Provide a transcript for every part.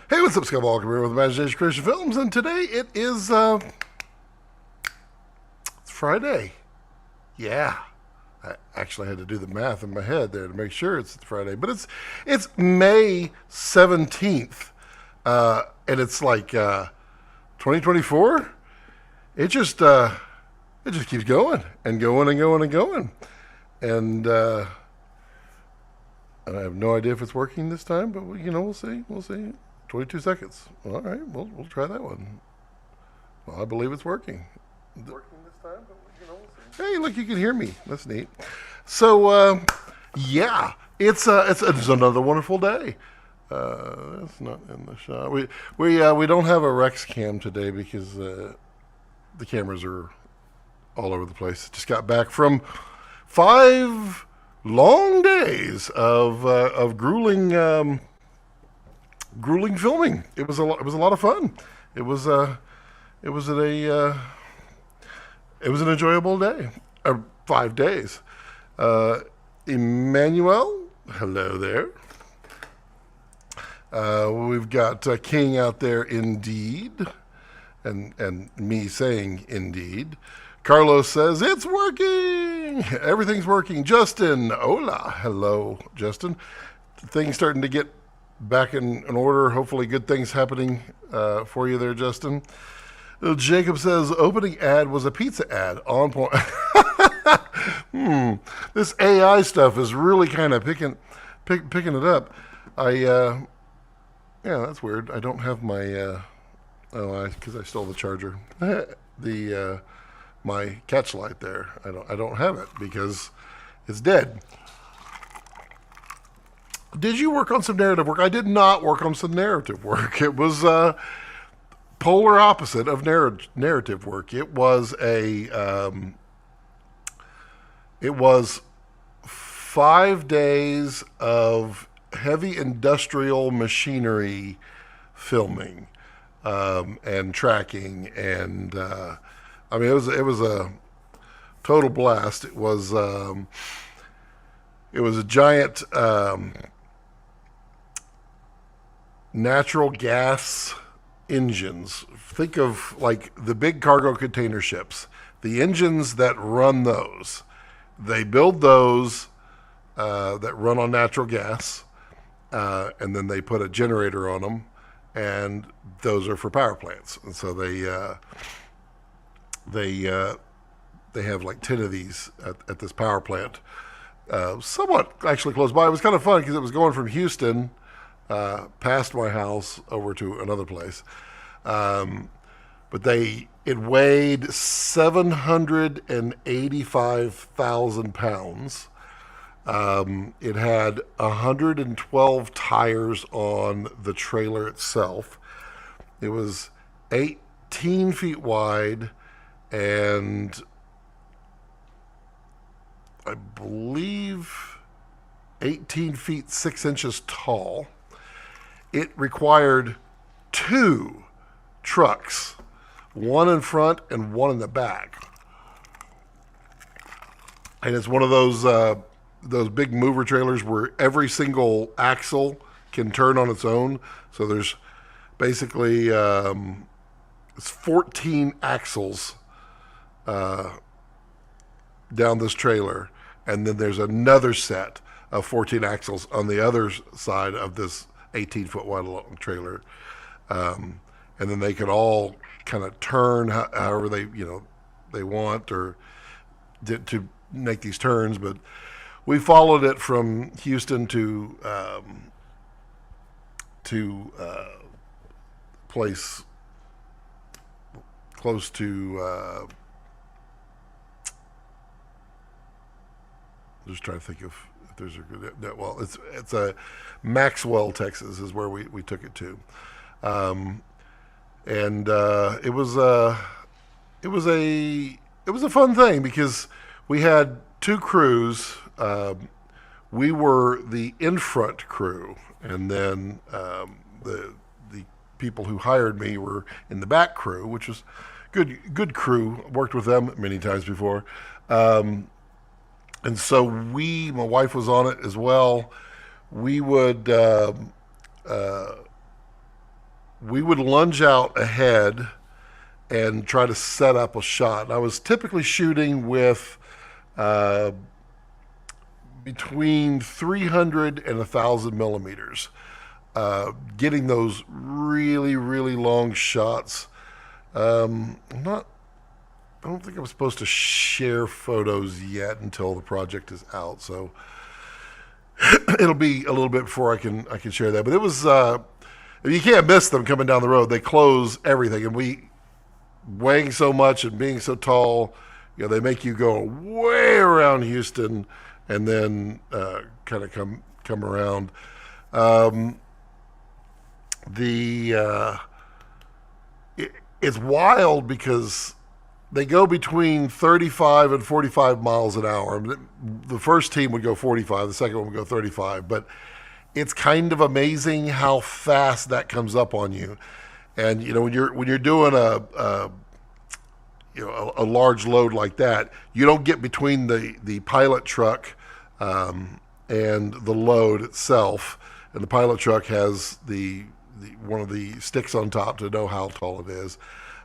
Hey, what's up, Skywalker here with Imagination Creation Films, and today it is it's Friday. Yeah, I actually had to do the math in my head there to make sure it's Friday, but it's May 17th, and it's like 2024. It just keeps going and going and going and going, and I have no idea if it's working this time, but we'll see. We'll see. 22 seconds. All right, we'll try that one. Well, I believe it's working. Working this time, but we'll see. Hey, look, you can hear me. That's neat. So, yeah, it's another wonderful day. That's not in the shot. We don't have a Rex cam today because the cameras are all over the place. Just got back from 5 long days of grueling filming. It was a lot of fun. It was it was it was an enjoyable day. 5 days. Emmanuel, hello there. We've got King out there, indeed, and me saying indeed. Carlos says it's working. Everything's working. Justin, hola, hello, Justin. Things starting to get back in order. Hopefully, good things happening for you there, Justin. Jacob says opening ad was a pizza ad. On point. This AI stuff is really kind of picking it up. Yeah, that's weird. I don't have my because I stole the charger. The my catch light there. I don't have it because it's dead. Did you work on some narrative work? I did not work on some narrative work. It was polar opposite of narrative work. It was it was 5 days of heavy industrial machinery filming and tracking, and I mean it was a total blast. It was a giant natural gas engines. Think of like the big cargo container ships. The engines that run those, they build those that run on natural gas, and then they put a generator on them, and those are for power plants. And so they have like 10 of these at this power plant, somewhat actually close by. It was kind of fun because it was going from Houston past my house over to another place. But it weighed 785,000 pounds. It had 112 tires on the trailer itself. It was 18 feet wide and I believe 18 feet 6 inches tall. It required 2 trucks, one in front and one in the back. And it's one of those big mover trailers where every single axle can turn on its own. So there's basically it's 14 axles down this trailer, and then there's another set of 14 axles on the other side of this 18-foot wide long trailer, and then they can all kind of turn however they want or to make these turns. But we followed it from Houston to place close to. Just trying to think of if there's a good. Well, it's a Maxwell, Texas, is where we took it to, and it was a fun thing because we had 2 crews. We were the in front crew, and then the people who hired me were in the back crew, which was good crew. Worked with them many times before. And so my wife was on it as well. We would we would lunge out ahead and try to set up a shot. And I was typically shooting with uh, between 300 and 1,000 millimeters, getting those really, really long shots. I'm not. I don't think I'm supposed to share photos yet until the project is out. So it'll be a little bit before I can share that. But it was you can't miss them coming down the road. They close everything, and we weighing so much and being so tall, they make you go way around Houston and then kind of come around. It's wild because they go between 35 and 45 miles an hour. The first team would go 45, the second one would go 35, but it's kind of amazing how fast that comes up on you. And when you're doing a large load like that, you don't get between the pilot truck and the load itself. And the pilot truck has the one of the sticks on top to know how tall it is.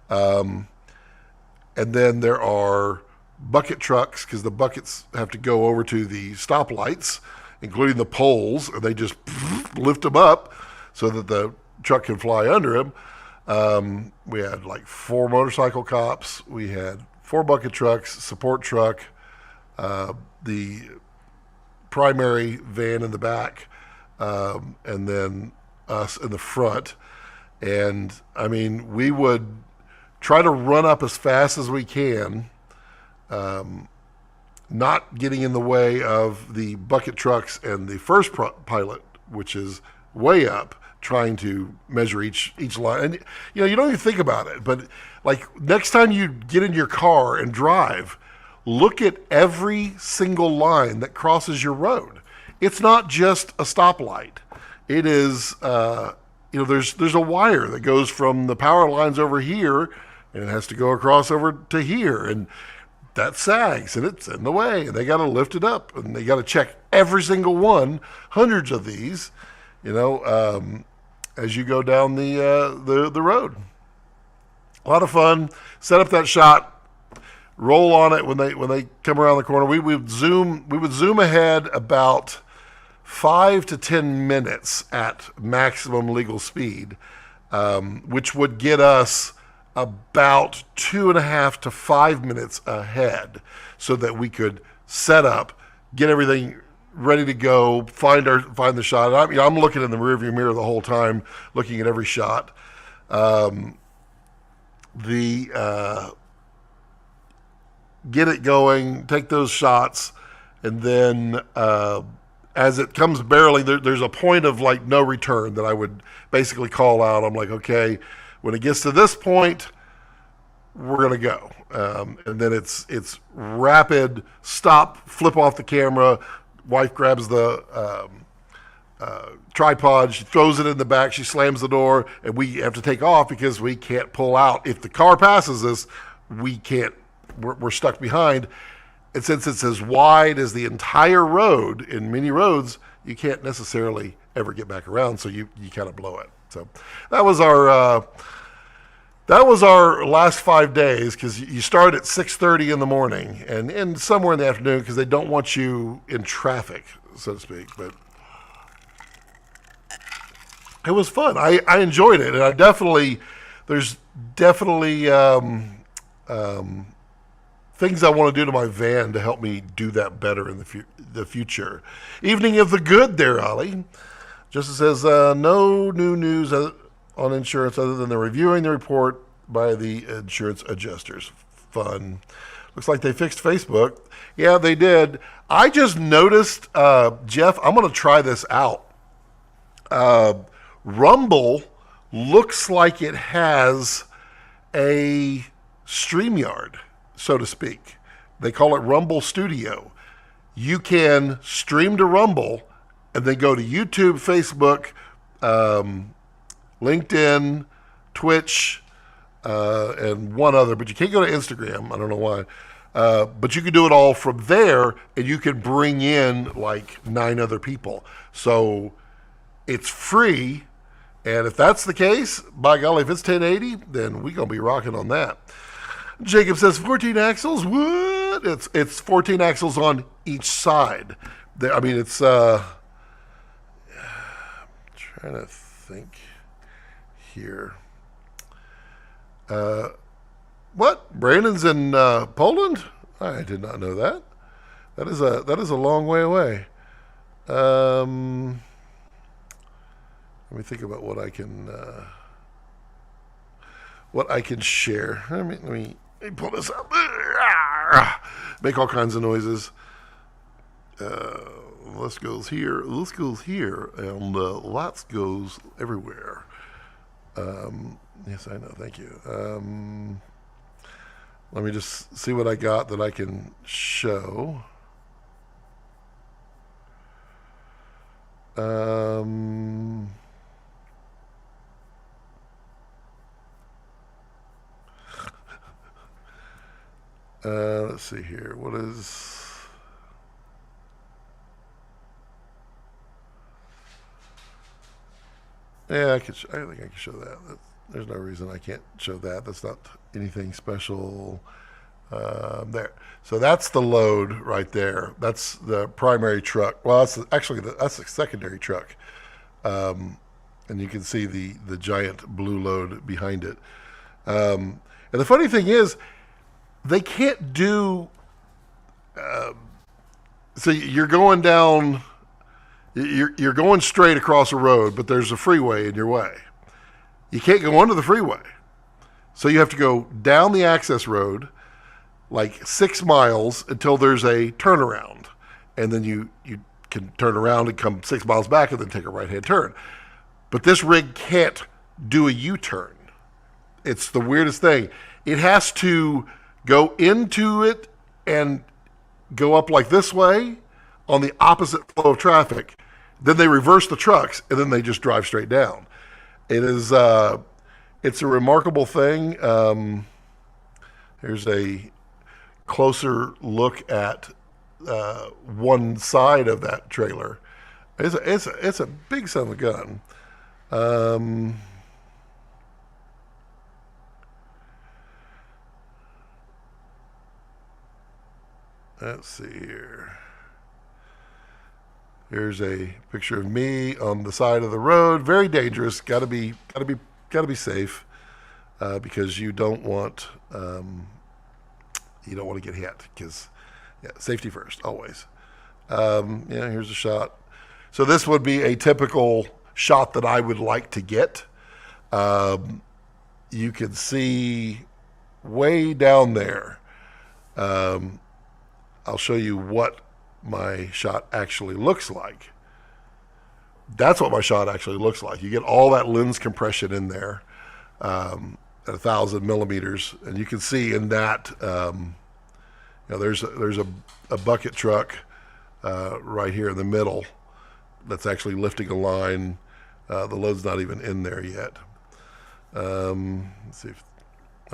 And then there are bucket trucks, because the buckets have to go over to the stoplights, including the poles, and they just lift them up so that the truck can fly under them. We had like 4 motorcycle cops. We had 4 bucket trucks, support truck, the primary van in the back, and then us in the front. And I mean, we would try to run up as fast as we can, not getting in the way of the bucket trucks and the first pilot, which is way up, trying to measure each line. And you don't even think about it, but like next time you get in your car and drive, look at every single line that crosses your road. It's not just a stoplight. It is there's a wire that goes from the power lines over here, and it has to go across over to here, and that sags and it's in the way, and they got to lift it up, and they got to check every single one, hundreds of these, as you go down the road. A lot of fun. Set up that shot, roll on it when they come around the corner. We would zoom ahead about 5 to 10 minutes at maximum legal speed, which would get us about 2.5 to 5 minutes ahead, so that we could set up, get everything ready to go, find the shot. I'm looking in the rearview mirror the whole time, looking at every shot. Get it going, take those shots, and then as it comes barreling, there's a point of like no return that I would basically call out. I'm like, okay, when it gets to this point, we're gonna go, and then it's rapid stop, flip off the camera. Wife grabs the tripod, she throws it in the back, she slams the door, and we have to take off because we can't pull out. If the car passes us, we can't. We're stuck behind. And since it's as wide as the entire road in many roads, you can't necessarily ever get back around, so you kind of blow it. So that was our last 5 days, because you start at 6:30 in the morning and somewhere in the afternoon, because they don't want you in traffic, so to speak. But it was fun. I enjoyed it, and there's definitely things I want to do to my van to help me do that better in the future. Evening of the good there, Ollie. Just says, no new news on insurance other than they're reviewing the report by the insurance adjusters. Fun. Looks like they fixed Facebook. Yeah, they did. I just noticed, Jeff, I'm going to try this out. Rumble looks like it has a StreamYard, so to speak. They call it Rumble Studio. You can stream to Rumble and then go to YouTube, Facebook, LinkedIn, Twitch, and one other, but you can't go to Instagram. I don't know why. But you can do it all from there, and you can bring in like 9 other people. So it's free, And if that's the case, by golly, if it's 1080, then we're going to be rocking on that. Jacob says 14 axles. What? It's 14 axles on each side. I mean, it's trying to think here. What? Brandon's in Poland? I did not know that. That is a long way away. Let me think about what I can share. Let me pull this up. Make all kinds of noises. This goes here, and lots goes everywhere. Yes, I know. Thank you. Let me just see what I got that I can show. Let's see here. What is... Yeah, I think I can show that. There's no reason I can't show that. That's not anything special. There. So that's the load right there. That's the primary truck. Well, that's the secondary truck. And you can see the giant blue load behind it. And the funny thing is, they can't do... so you're going down... You're going straight across a road, but there's a freeway in your way. You can't go under the freeway. So you have to go down the access road like 6 miles until there's a turnaround. And then you can turn around and come 6 miles back and then take a right-hand turn. But this rig can't do a U-turn. It's the weirdest thing. It has to go into it and go up like this way on the opposite flow of traffic. Then they reverse the trucks, and then they just drive straight down. It's a remarkable thing. Here's a closer look at one side of that trailer. It's a big son of a gun. Let's see here. Here's a picture of me on the side of the road. Very dangerous. Got to be safe because you don't want to get hit. Because safety first, always. Here's a shot. So this would be a typical shot that I would like to get. You can see way down there. I'll show you what my shot actually looks like. That's what my shot actually looks like. You get all that lens compression in there at 1,000 millimeters, and you can see in that there's a bucket truck right here in the middle that's actually lifting a line. The load's not even in there yet. Let's see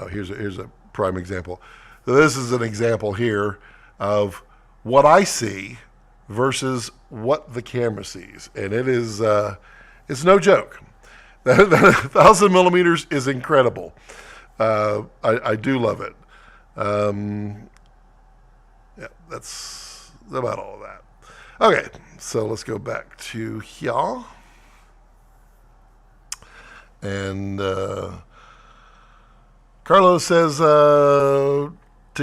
here's a prime example. So this is an example here of what I see versus what the camera sees. And it is, it's no joke. 1,000 millimeters is incredible. I do love it. That's about all of that. Okay, so let's go back to here. And Carlos says, to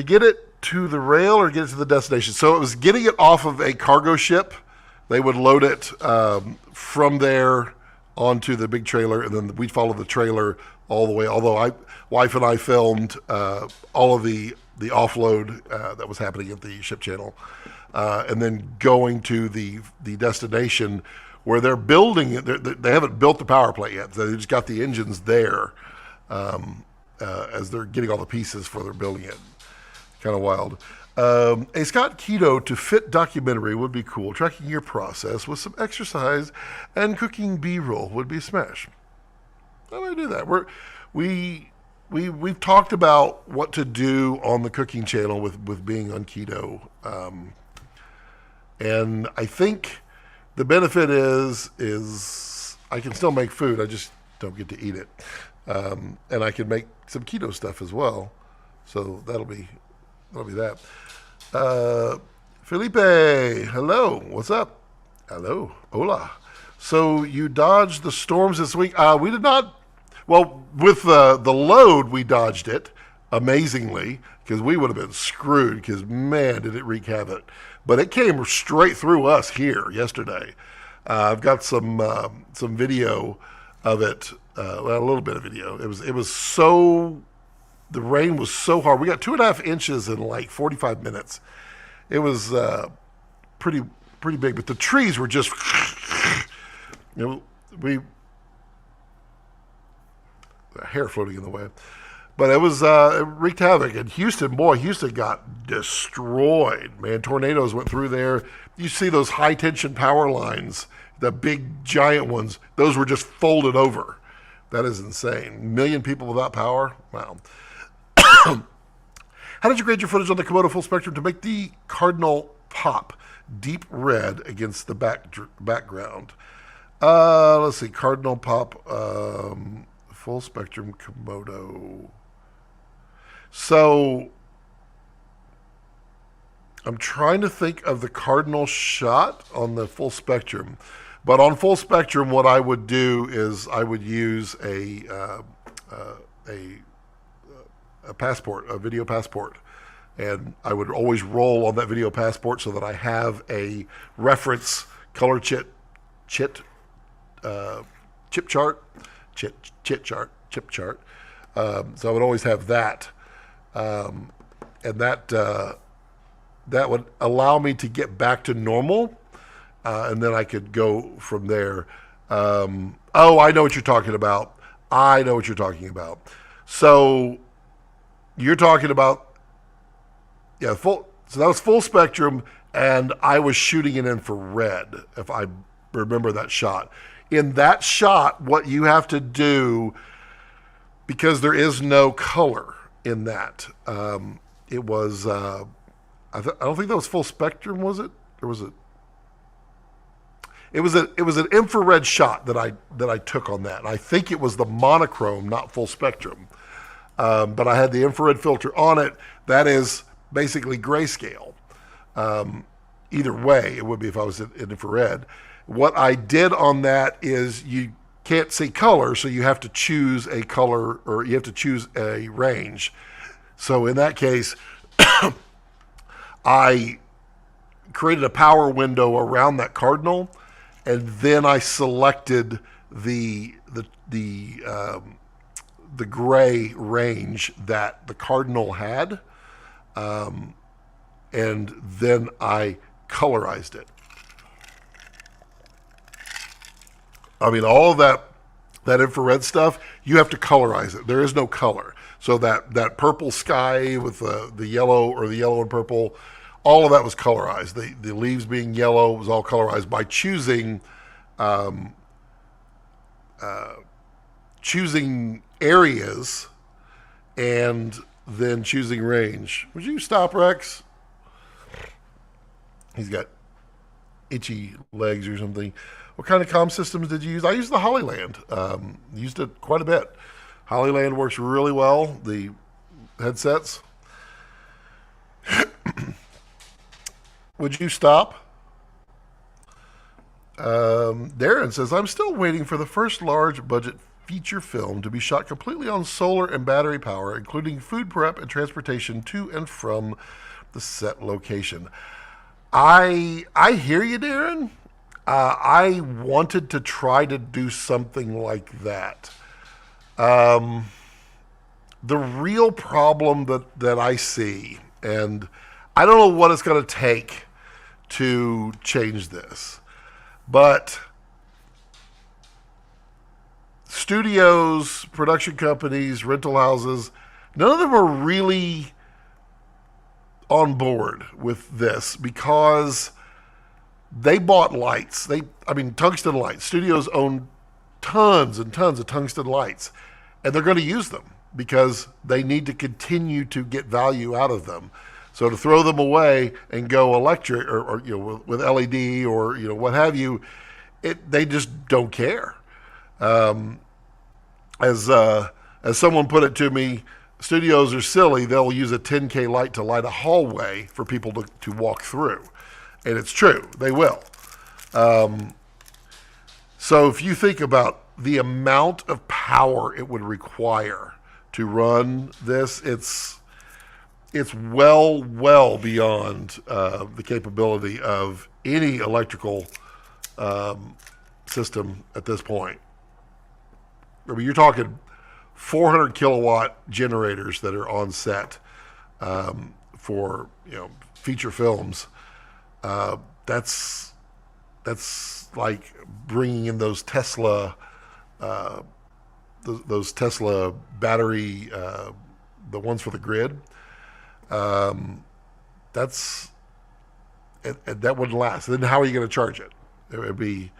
get it to the rail or get it to the destination. So it was getting it off of a cargo ship. They would load it from there onto the big trailer, and then we'd follow the trailer all the way. Although wife and I filmed all of the offload that was happening at the ship channel, and then going to the destination where they're building it. They haven't built the power plant yet. So they just got the engines there as they're getting all the pieces for their building it. Kind of wild. A Scott Keto to fit documentary would be cool. Tracking your process with some exercise and cooking B-roll would be a smash. I'm going to do that. We've talked about what to do on the cooking channel with being on keto. And I think the benefit is I can still make food. I just don't get to eat it. And I can make some keto stuff as well. So that'll be that. Felipe, hello. What's up? Hello. Hola. So you dodged the storms this week. We did not. Well, with the load, we dodged it amazingly because we would have been screwed because, man, did it wreak havoc. But it came straight through us here yesterday. I've got some video of it, well, a little bit of video. It was so, the rain was so hard. We got 2.5 inches in like 45 minutes. It was pretty big, but the trees were just, hair floating in the way. But it was, it wreaked havoc. And Houston got destroyed, man. Tornadoes went through there. You see those high tension power lines, the big giant ones, those were just folded over. That is insane. 1 million people without power? Wow. How did you grade your footage on the Komodo full spectrum to make the cardinal pop deep red against the background? Let's see, cardinal pop, full spectrum Komodo. So I'm trying to think of the cardinal shot on the full spectrum. But on full spectrum, what I would do is I would use a passport, a video passport. And I would always roll on that video passport so that I have a reference color chip chart. So I would always have that. And that would allow me to get back to normal. And then I could go from there. Oh, I know what you're talking about. So you're talking about, so that was full spectrum, and I was shooting in infrared, if I remember that shot. In that shot, what you have to do, because there is no color in that, it was, I don't think that was full spectrum, was it? Or was it? It was an infrared shot that I took on that. And I think it was the monochrome, not full spectrum. But I had the infrared filter on it. That is basically grayscale. Either way, it would be if I was in infrared. What I did on that is you can't see color, so you have to choose a color, or you have to choose a range. So in that case, I created a power window around that cardinal, and then I selected the gray range that the cardinal had, and then I colorized it. I mean, all of that infrared stuff, you have to colorize it. There is no color. So that purple sky with the yellow, or the yellow and purple, all of that was colorized. The leaves being yellow was all colorized by choosing areas and then choosing range. Would you stop, Rex? He's got itchy legs or something. What kind of comm systems did you use? I used the Hollyland. Used it quite a bit. Hollyland works really well, the headsets. Would you stop? Darren says, I'm still waiting for the first large budget feature film to be shot completely on solar and battery power, including food prep and transportation to and from the set location. I hear you, Darren. I wanted to try to do something like that. The real problem that I see, and I don't know what it's going to take to change this, but studios, production companies, rental houses, none of them are really on board with this because they bought lights. Tungsten lights. Studios own tons and tons of tungsten lights, and they're going to use them because they need to continue to get value out of them. So to throw them away and go electric or with LED or what have you, they just don't care. as someone put it to me, studios are silly. They'll use a 10K light to light a hallway for people to walk through, and it's true. They will. So if you think about the amount of power it would require to run this, it's well beyond the capability of any electrical system at this point. I mean, you're talking 400 kilowatt generators that are on set for feature films. That's like bringing in those Tesla those Tesla battery, the ones for the grid. That's that wouldn't last. Then how are you going to charge it? It would be,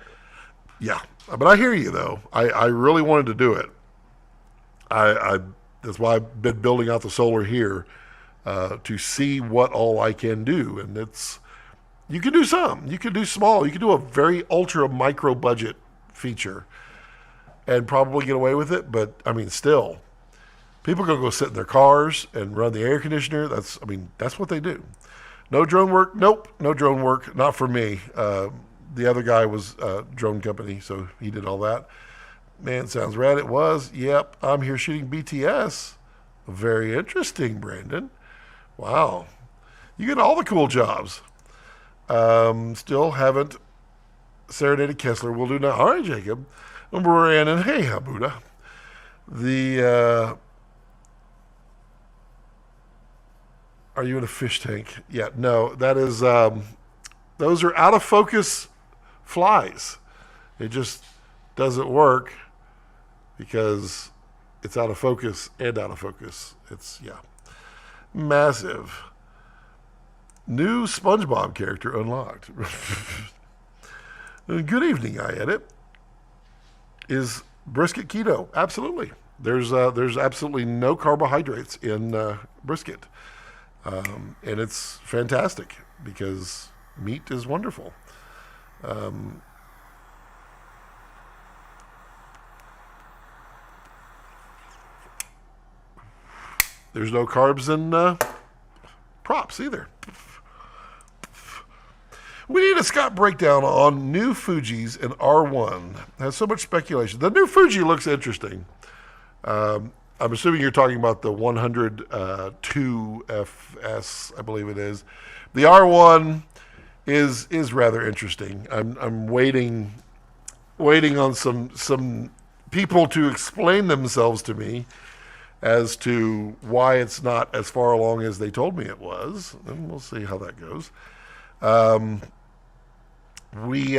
yeah. But I hear you though. I really wanted to do it. I that's why I've been building out the solar here to see what all I can do, and you can do some. You can do small. You can do a very ultra micro budget feature and probably get away with it. But I mean, still, people are going to go sit in their cars and run the air conditioner. That's what they do. No drone work. Nope. No drone work. Not for me. The other guy was a drone company, so he did all that. Man, sounds rad. It was. Yep. I'm here shooting BTS. Very interesting, Brandon. Wow. You get all the cool jobs. Still haven't serenaded Kessler. We'll do now. All right, Jacob. Brandon. Hey, Habuda. Are you in a fish tank? Yeah, no. That is, those are out of focus flies. It just doesn't work because it's out of focus and out of focus. It's, yeah. Massive. New SpongeBob character unlocked. Good evening, I edit. Is brisket keto? Absolutely. There's absolutely no carbohydrates in brisket, and it's fantastic because meat is wonderful. There's no carbs in props either. We need a Scott breakdown on new Fujis and R1. Has so much speculation. The new Fuji looks interesting. I'm assuming you're talking about the 102 FS, I believe it is. The R1 is rather interesting. I'm waiting on some people to explain themselves to me as to why it's not as far along as they told me it was, and we'll see how that goes. We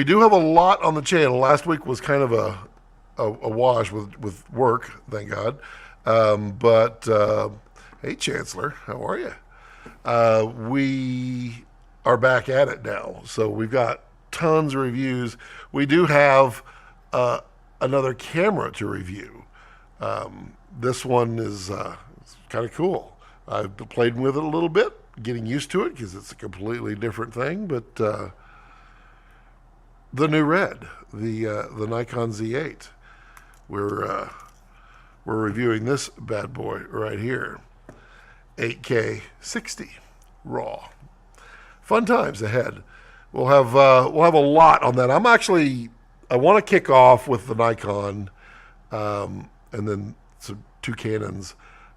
do have a lot on the channel. Last week was kind of a wash with work, thank God. But hey, Chancellor, how are you? We are back at it now, so we've got tons of reviews. We do have another camera to review. This one is kind of cool. I've played with it a little bit, getting used to it because it's a completely different thing. But the new Red, the Nikon Z8, we're reviewing this bad boy right here, 8K 60 RAW. Fun times ahead. We'll have a lot on that. I want to kick off with the Nikon, and then two Canons.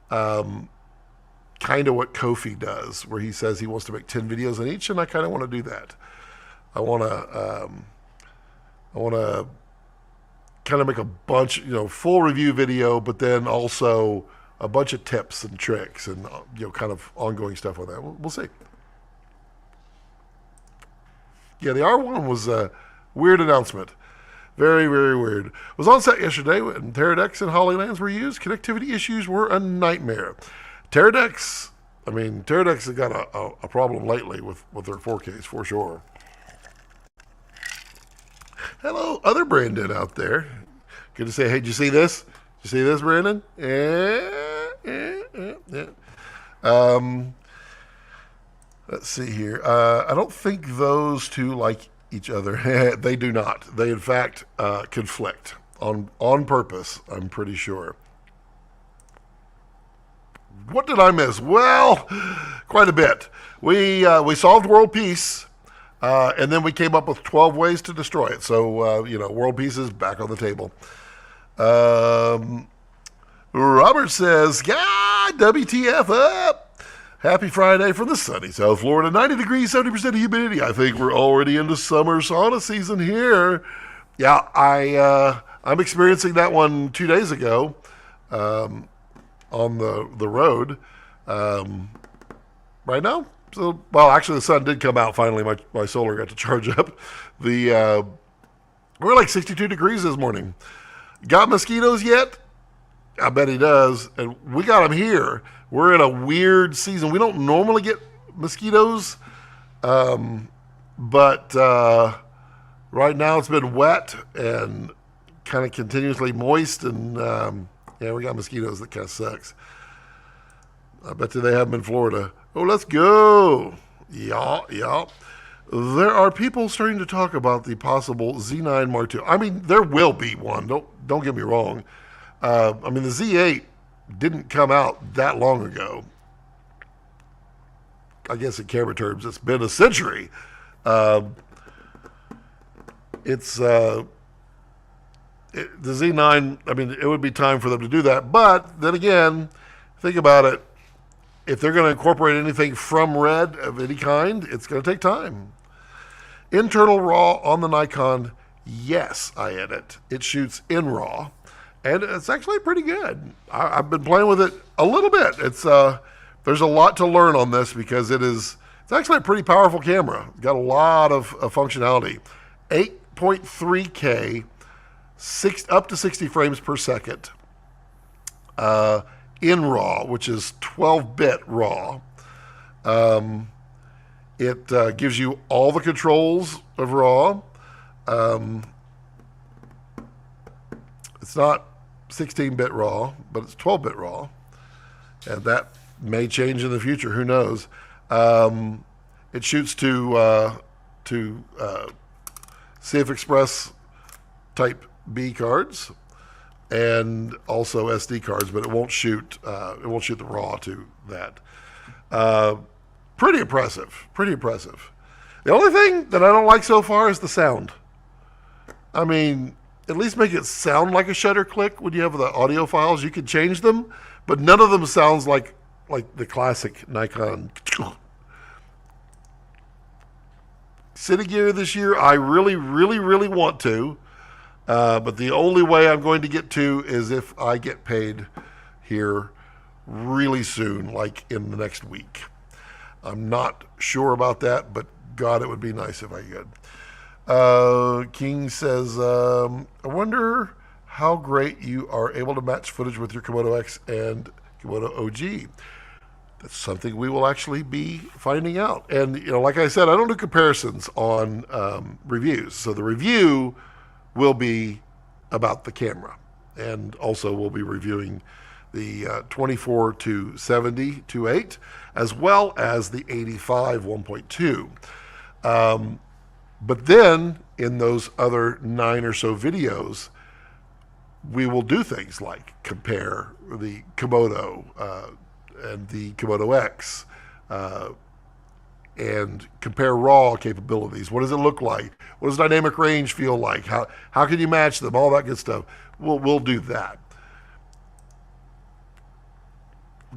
Kind of what Kofi does, where he says he wants to make 10 videos on each, and I kind of want to do that. I want to kind of make a bunch, full review video, but then also a bunch of tips and tricks and kind of ongoing stuff on that. We'll see. Yeah, the R1 was a weird announcement. Very, very weird. Was on set yesterday when Pterodex and Hollylands were used. Connectivity issues were a nightmare. Pterodex has got a problem lately with their 4Ks for sure. Hello, other Brandon out there. Good to say, hey, did you see this? Did you see this, Brandon? Yeah. Let's see here. I don't think those two like each other. They do not. They, in fact, conflict. on purpose, I'm pretty sure. What did I miss? Well, quite a bit. We solved world peace, and then we came up with 12 ways to destroy it. So world peace is back on the table. Um, Robert says, "Yeah, WTF up." Happy Friday from the sunny South Florida. 90 degrees, 70% humidity. I think we're already into summer sauna season here. Yeah, I'm experiencing that one 2 days ago. On the road right now. So, well, actually, the sun did come out finally. My solar got to charge up. We're like 62 degrees this morning. Got mosquitoes yet? I bet he does. And we got them here. We're in a weird season. We don't normally get mosquitoes, but right now it's been wet and kind of continuously moist, and yeah, we got mosquitoes. That kind of sucks. I bet you they have them in Florida. Oh, let's go. Yeah. There are people starting to talk about the possible Z9 Mark II. I mean, there will be one. Don't get me wrong. I mean, the Z8 didn't come out that long ago. I guess in camera terms, it's been a century. The Z9, I mean, it would be time for them to do that. But then again, think about it. If they're going to incorporate anything from Red of any kind, it's going to take time. Internal RAW on the Nikon, yes, I edit. It shoots in RAW, and it's actually pretty good. I've been playing with it a little bit. There's a lot to learn on this because it's actually a pretty powerful camera. It's got a lot of functionality. 8.3K, up to 60 frames per second. In RAW, which is 12-bit RAW. It gives you all the controls of RAW. It's not 16-bit RAW, but it's 12-bit RAW. And that may change in the future. Who knows? It shoots to CF Express Type B cards and also SD cards, but it won't shoot the RAW to that. Pretty impressive. The only thing that I don't like so far is the sound. I mean, at least make it sound like a shutter click when you have the audio files. You can change them, but none of them sounds like the classic Nikon. Cinegear this year, I really, really, really want to. But the only way I'm going to get to is if I get paid here really soon, like in the next week. I'm not sure about that, but God, it would be nice if I could. King says, I wonder how great you are able to match footage with your Komodo X and Komodo OG. That's something we will actually be finding out. And, like I said, I don't do comparisons on reviews. So the review will be about the camera. And also we'll be reviewing the 24 to 70 2.8 as well as the 85 1.2. But then in those other 9 or so videos, we will do things like compare the Komodo and the Komodo X and compare RAW capabilities. What does it look like? What does dynamic range feel like? How can you match them? All that good stuff. We'll do that.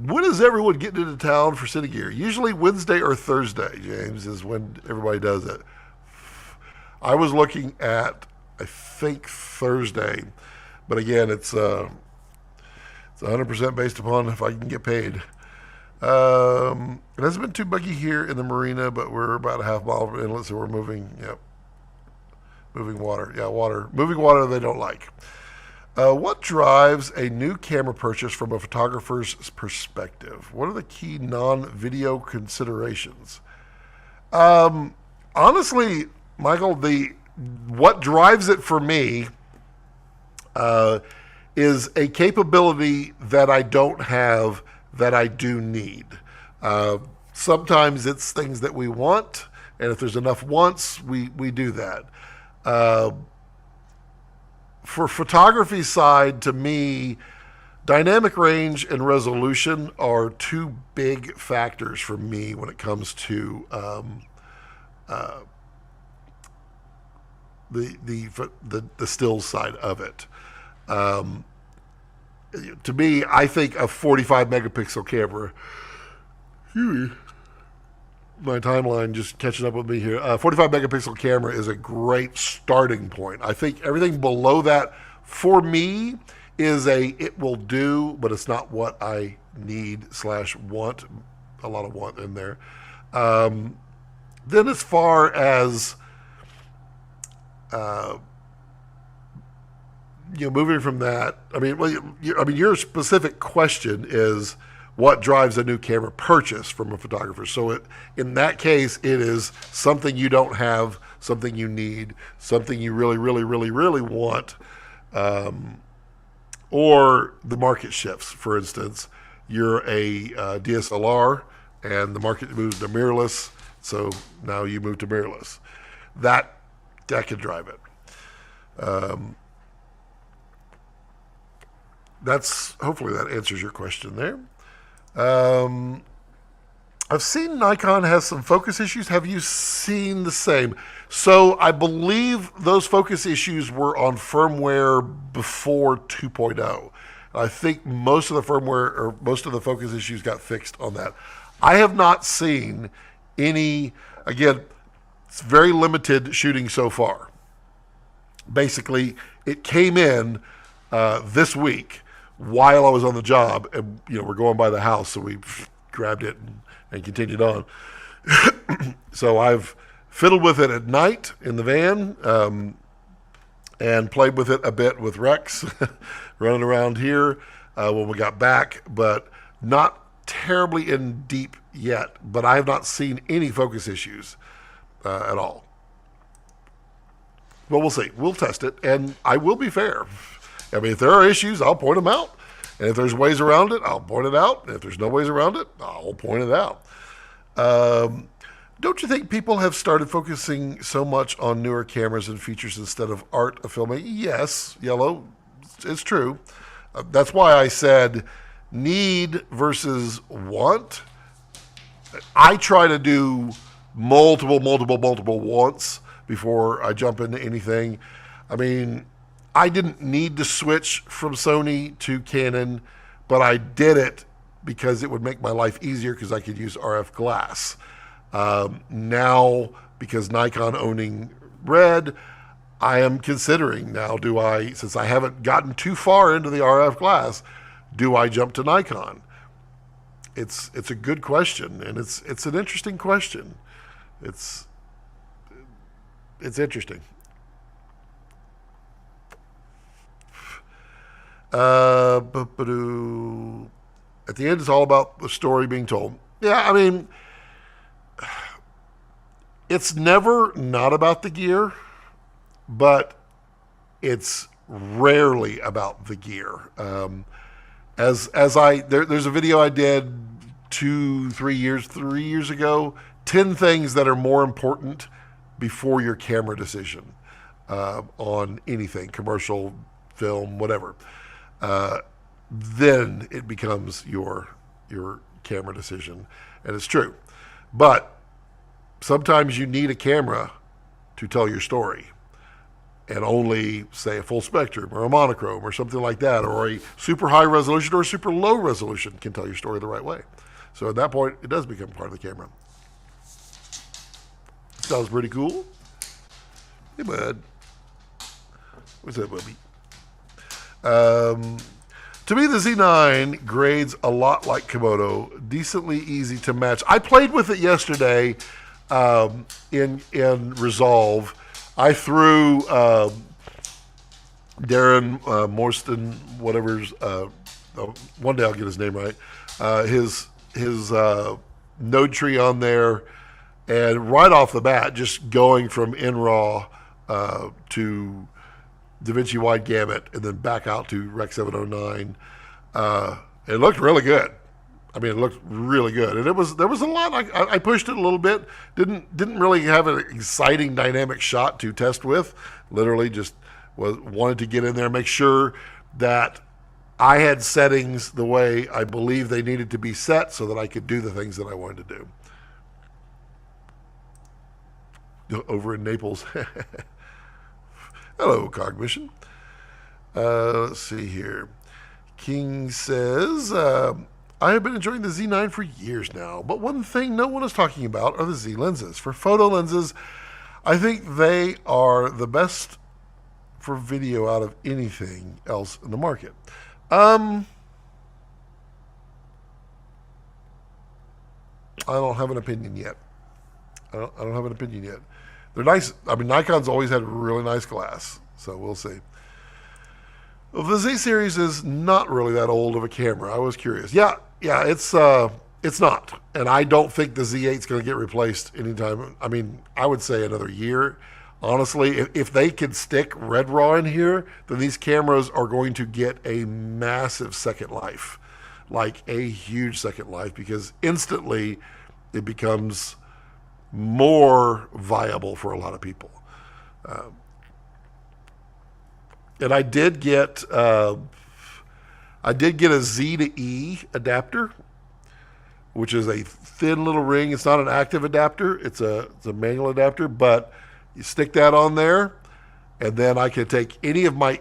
When is everyone getting into town for Cinegear? Usually Wednesday or Thursday, James, is when everybody does it. I was looking at, I think, Thursday. But again, it's 100% based upon if I can get paid. It hasn't been too buggy here in the marina, but we're about a half mile from inlet, so we're moving. Yep, moving water. Yeah, moving water they don't like. What drives a new camera purchase from a photographer's perspective? What are the key non-video considerations? Honestly, Michael, what drives it for me is a capability that I don't have that I do need. Sometimes it's things that we want, and if there's enough wants, we do that. for photography side, to me, dynamic range and resolution are two big factors for me when it comes to the stills side of it. Um, to me, I think a 45 megapixel camera. My timeline just catching up with me here. 45 megapixel camera is a great starting point. I think everything below that, for me, is it will do, but it's not what I need / want. A lot of want in there. Then as far as moving from that, your specific question is what drives a new camera purchase from a photographer. So in that case, it is something you don't have, something you need, something you really, really, really, really want, or the market shifts. For instance, you're a DSLR and the market moves to mirrorless, so now you move to mirrorless. That could drive it. Hopefully that answers your question there. I've seen Nikon has some focus issues. Have you seen the same? So I believe those focus issues were on firmware before 2.0. I think most of the firmware or most of the focus issues got fixed on that. I have not seen any, again, it's very limited shooting so far. Basically, it came in this week while I was on the job, and we're going by the house, so we grabbed it and continued on. So I've fiddled with it at night in the van, and played with it a bit with Rex, running around here when we got back, but not terribly in deep yet. But I have not seen any focus issues at all. But we'll see. We'll test it, and I will be fair. I mean, if there are issues, I'll point them out. And if there's ways around it, I'll point it out. And if there's no ways around it, I'll point it out. Don't you think people have started focusing so much on newer cameras and features instead of art of filmmaking? Yes, Yellow, it's true. That's why I said need versus want. I try to do multiple wants before I jump into anything. I mean, I didn't need to switch from Sony to Canon, but I did it because it would make my life easier because I could use RF glass. Now, because Nikon owning Red, I am considering now, since I haven't gotten too far into the RF glass, do I jump to Nikon? It's a good question, and it's an interesting question. It's interesting. At the end, it's all about the story being told. Yeah, I mean, it's never not about the gear, but it's rarely about the gear. There's a video I did 3 years ago, 10 things that are more important before your camera decision on anything, commercial, film, whatever. Then it becomes your camera decision, and it's true. But sometimes you need a camera to tell your story, and only, say, a full spectrum or a monochrome or something like that, or a super high resolution or a super low resolution can tell your story the right way. So at that point, it does become part of the camera. Sounds pretty cool. Hey, bud. What's up, Bubby? To me, the Z9 grades a lot like Komodo, decently easy to match. I played with it yesterday in Resolve. I threw Darren Morstan, whatever's, one day I'll get his name right, his node tree on there, and right off the bat, just going from NRAW to DaVinci Wide Gamut, and then back out to Rec 709. It looked really good. I mean, it looked really good, and there was a lot. I pushed it a little bit. Didn't really have an exciting dynamic shot to test with. Literally just wanted to get in there, make sure that I had settings the way I believe they needed to be set so that I could do the things that I wanted to do. Over in Naples. Hello, Cognition. Let's see here. King says, I have been enjoying the Z9 for years now, but one thing no one is talking about are the Z lenses. For photo lenses, I think they are the best for video out of anything else in the market. I don't have an opinion yet. I don't have an opinion yet. They're nice. I mean, Nikon's always had really nice glass, so we'll see. Well, the Z series is not really that old of a camera. I was curious. Yeah, it's not, and I don't think the Z8 is going to get replaced anytime. I mean, I would say another year. Honestly, if they can stick Red Raw in here, then these cameras are going to get a massive second life, like a huge second life, because instantly it becomes more viable for a lot of people. And I did get a Z to E adapter, which is a thin little ring. It's not an active adapter. It's a manual adapter, but you stick that on there, and then I can take any of my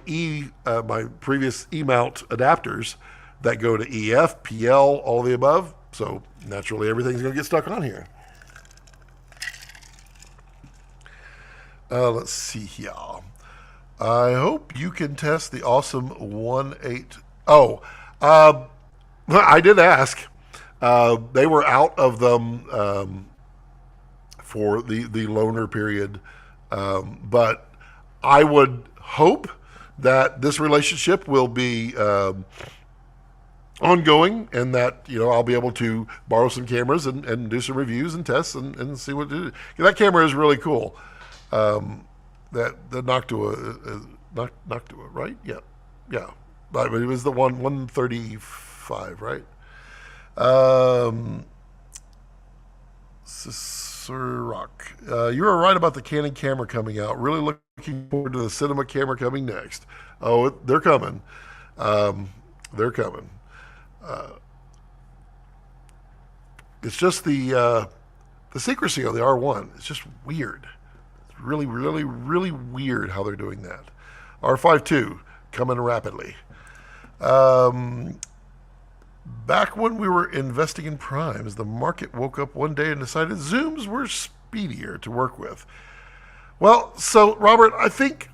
my previous E mount adapters that go to EF, PL, all of the above. So naturally, everything's going to get stuck on here. Let's see here. I hope you can test the awesome 1.8. Oh, I did ask. They were out of them for the loaner period, but I would hope that this relationship will be ongoing, and that I'll be able to borrow some cameras and do some reviews and tests and see what to do. That camera is really cool. That the Noctua, right? Yeah. But it was the 135, right? Rock. You were right about the Canon camera coming out. Really looking forward to the cinema camera coming next. Oh, they're coming. They're coming. It's just the secrecy on the R1. It's just weird. It's really, really, really weird how they're doing that. R5.2 coming rapidly. Back when we were investing in primes, the market woke up one day and decided zooms were speedier to work with. Well, so Robert, I think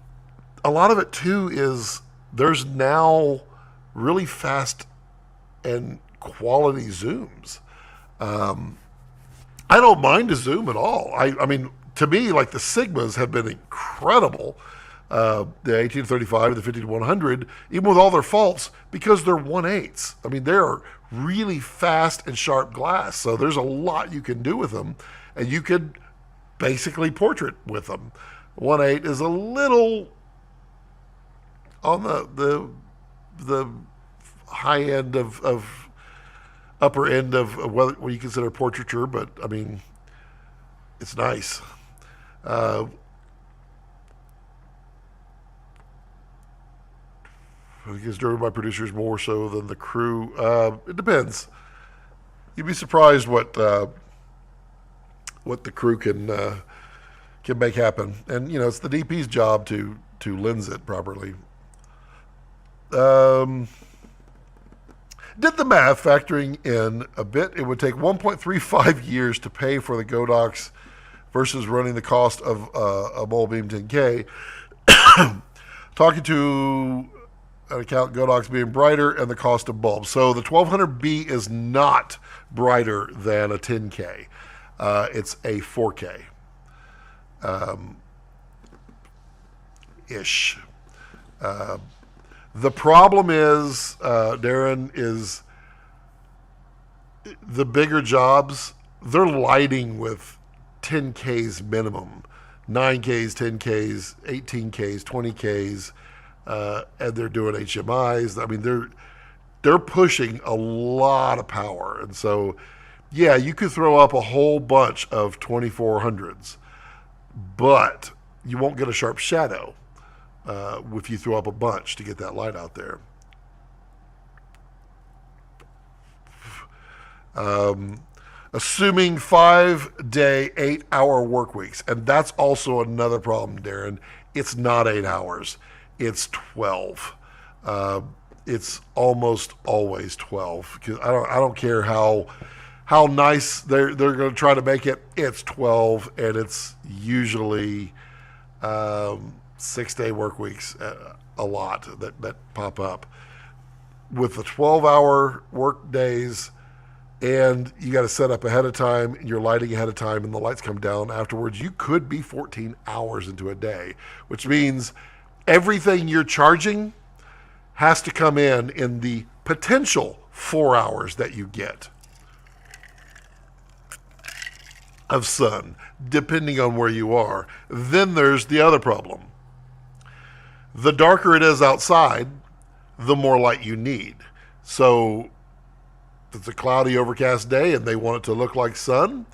a lot of it too is there's now really fast and quality zooms. I don't mind a zoom at all. I mean, to me, like the Sigmas have been incredible. The 1835, the 50-100, even with all their faults, because they're 1/8. I mean, they're really fast and sharp glass. So there's a lot you can do with them, and you could basically portrait with them. 1/8 is a little on the high end of upper end of what you consider portraiture, but I mean, it's nice. I think it's driven by producers more so than the crew. It depends. You'd be surprised what the crew can make happen, and it's the DP's job to lens it properly. Did the math, factoring in a bit, it would take 1.35 years to pay for the Godox versus running the cost of a Molebeam 10K. Talking to an account, Godox being brighter and the cost of bulbs. So the 1200B is not brighter than a 10K. It's a 4K. Ish. The problem is, Darren, is the bigger jobs, they're lighting with 10Ks minimum. 9Ks, 10Ks, 18Ks, 20Ks, and they're doing HMIs. I mean, they're pushing a lot of power. And so, yeah, you could throw up a whole bunch of 2400s, but you won't get a sharp shadow. if you throw up a bunch to get that light out there. Assuming 5-day, 8-hour work weeks. And that's also another problem, Darren. It's not 8 hours. It's 12. It's almost always 12. Because I don't care how nice they're going to try to make it. It's 12, and it's usually 6-day work weeks, a lot that pop up. With the 12-hour work days, and you got to set up ahead of time, and you're lighting ahead of time, and the lights come down afterwards, you could be 14 hours into a day, which means everything you're charging has to come in the potential 4 hours that you get of sun, depending on where you are. Then there's the other problem. The darker it is outside, the more light you need. So if it's a cloudy, overcast day and they want it to look like sun,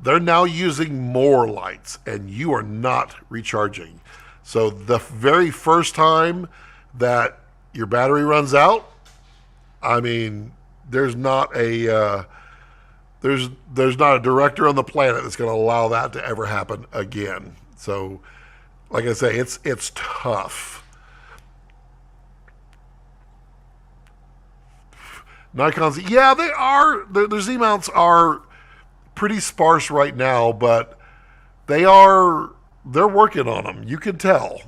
they're now using more lights, and you are not recharging. So the very first time that your battery runs out, I mean, there's not a director on the planet that's going to allow that to ever happen again. So, like I say, it's tough. Nikon's, yeah, they are. Their Z mounts are pretty sparse right now, but they're working on them. You can tell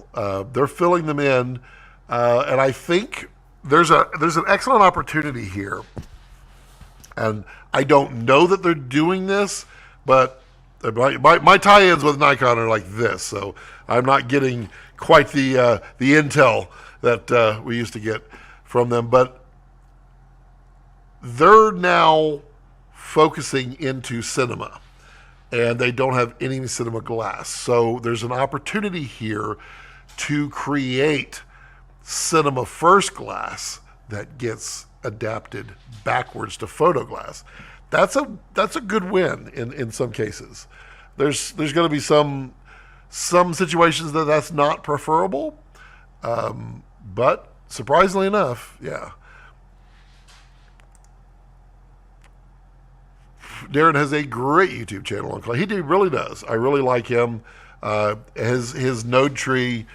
they're filling them in, and I think there's an excellent opportunity here. And I don't know that they're doing this, but my tie-ins with Nikon are like this, so I'm not getting quite the intel that we used to get from them. But they're now focusing into cinema, and they don't have any cinema glass. So there's an opportunity here to create cinema first glass that gets adapted backwards to photo glass. That's a good win in some cases. There's going to be some situations that's not preferable, but surprisingly enough, yeah. Darren has a great YouTube channel on color. He really does. I really like him. His node tree,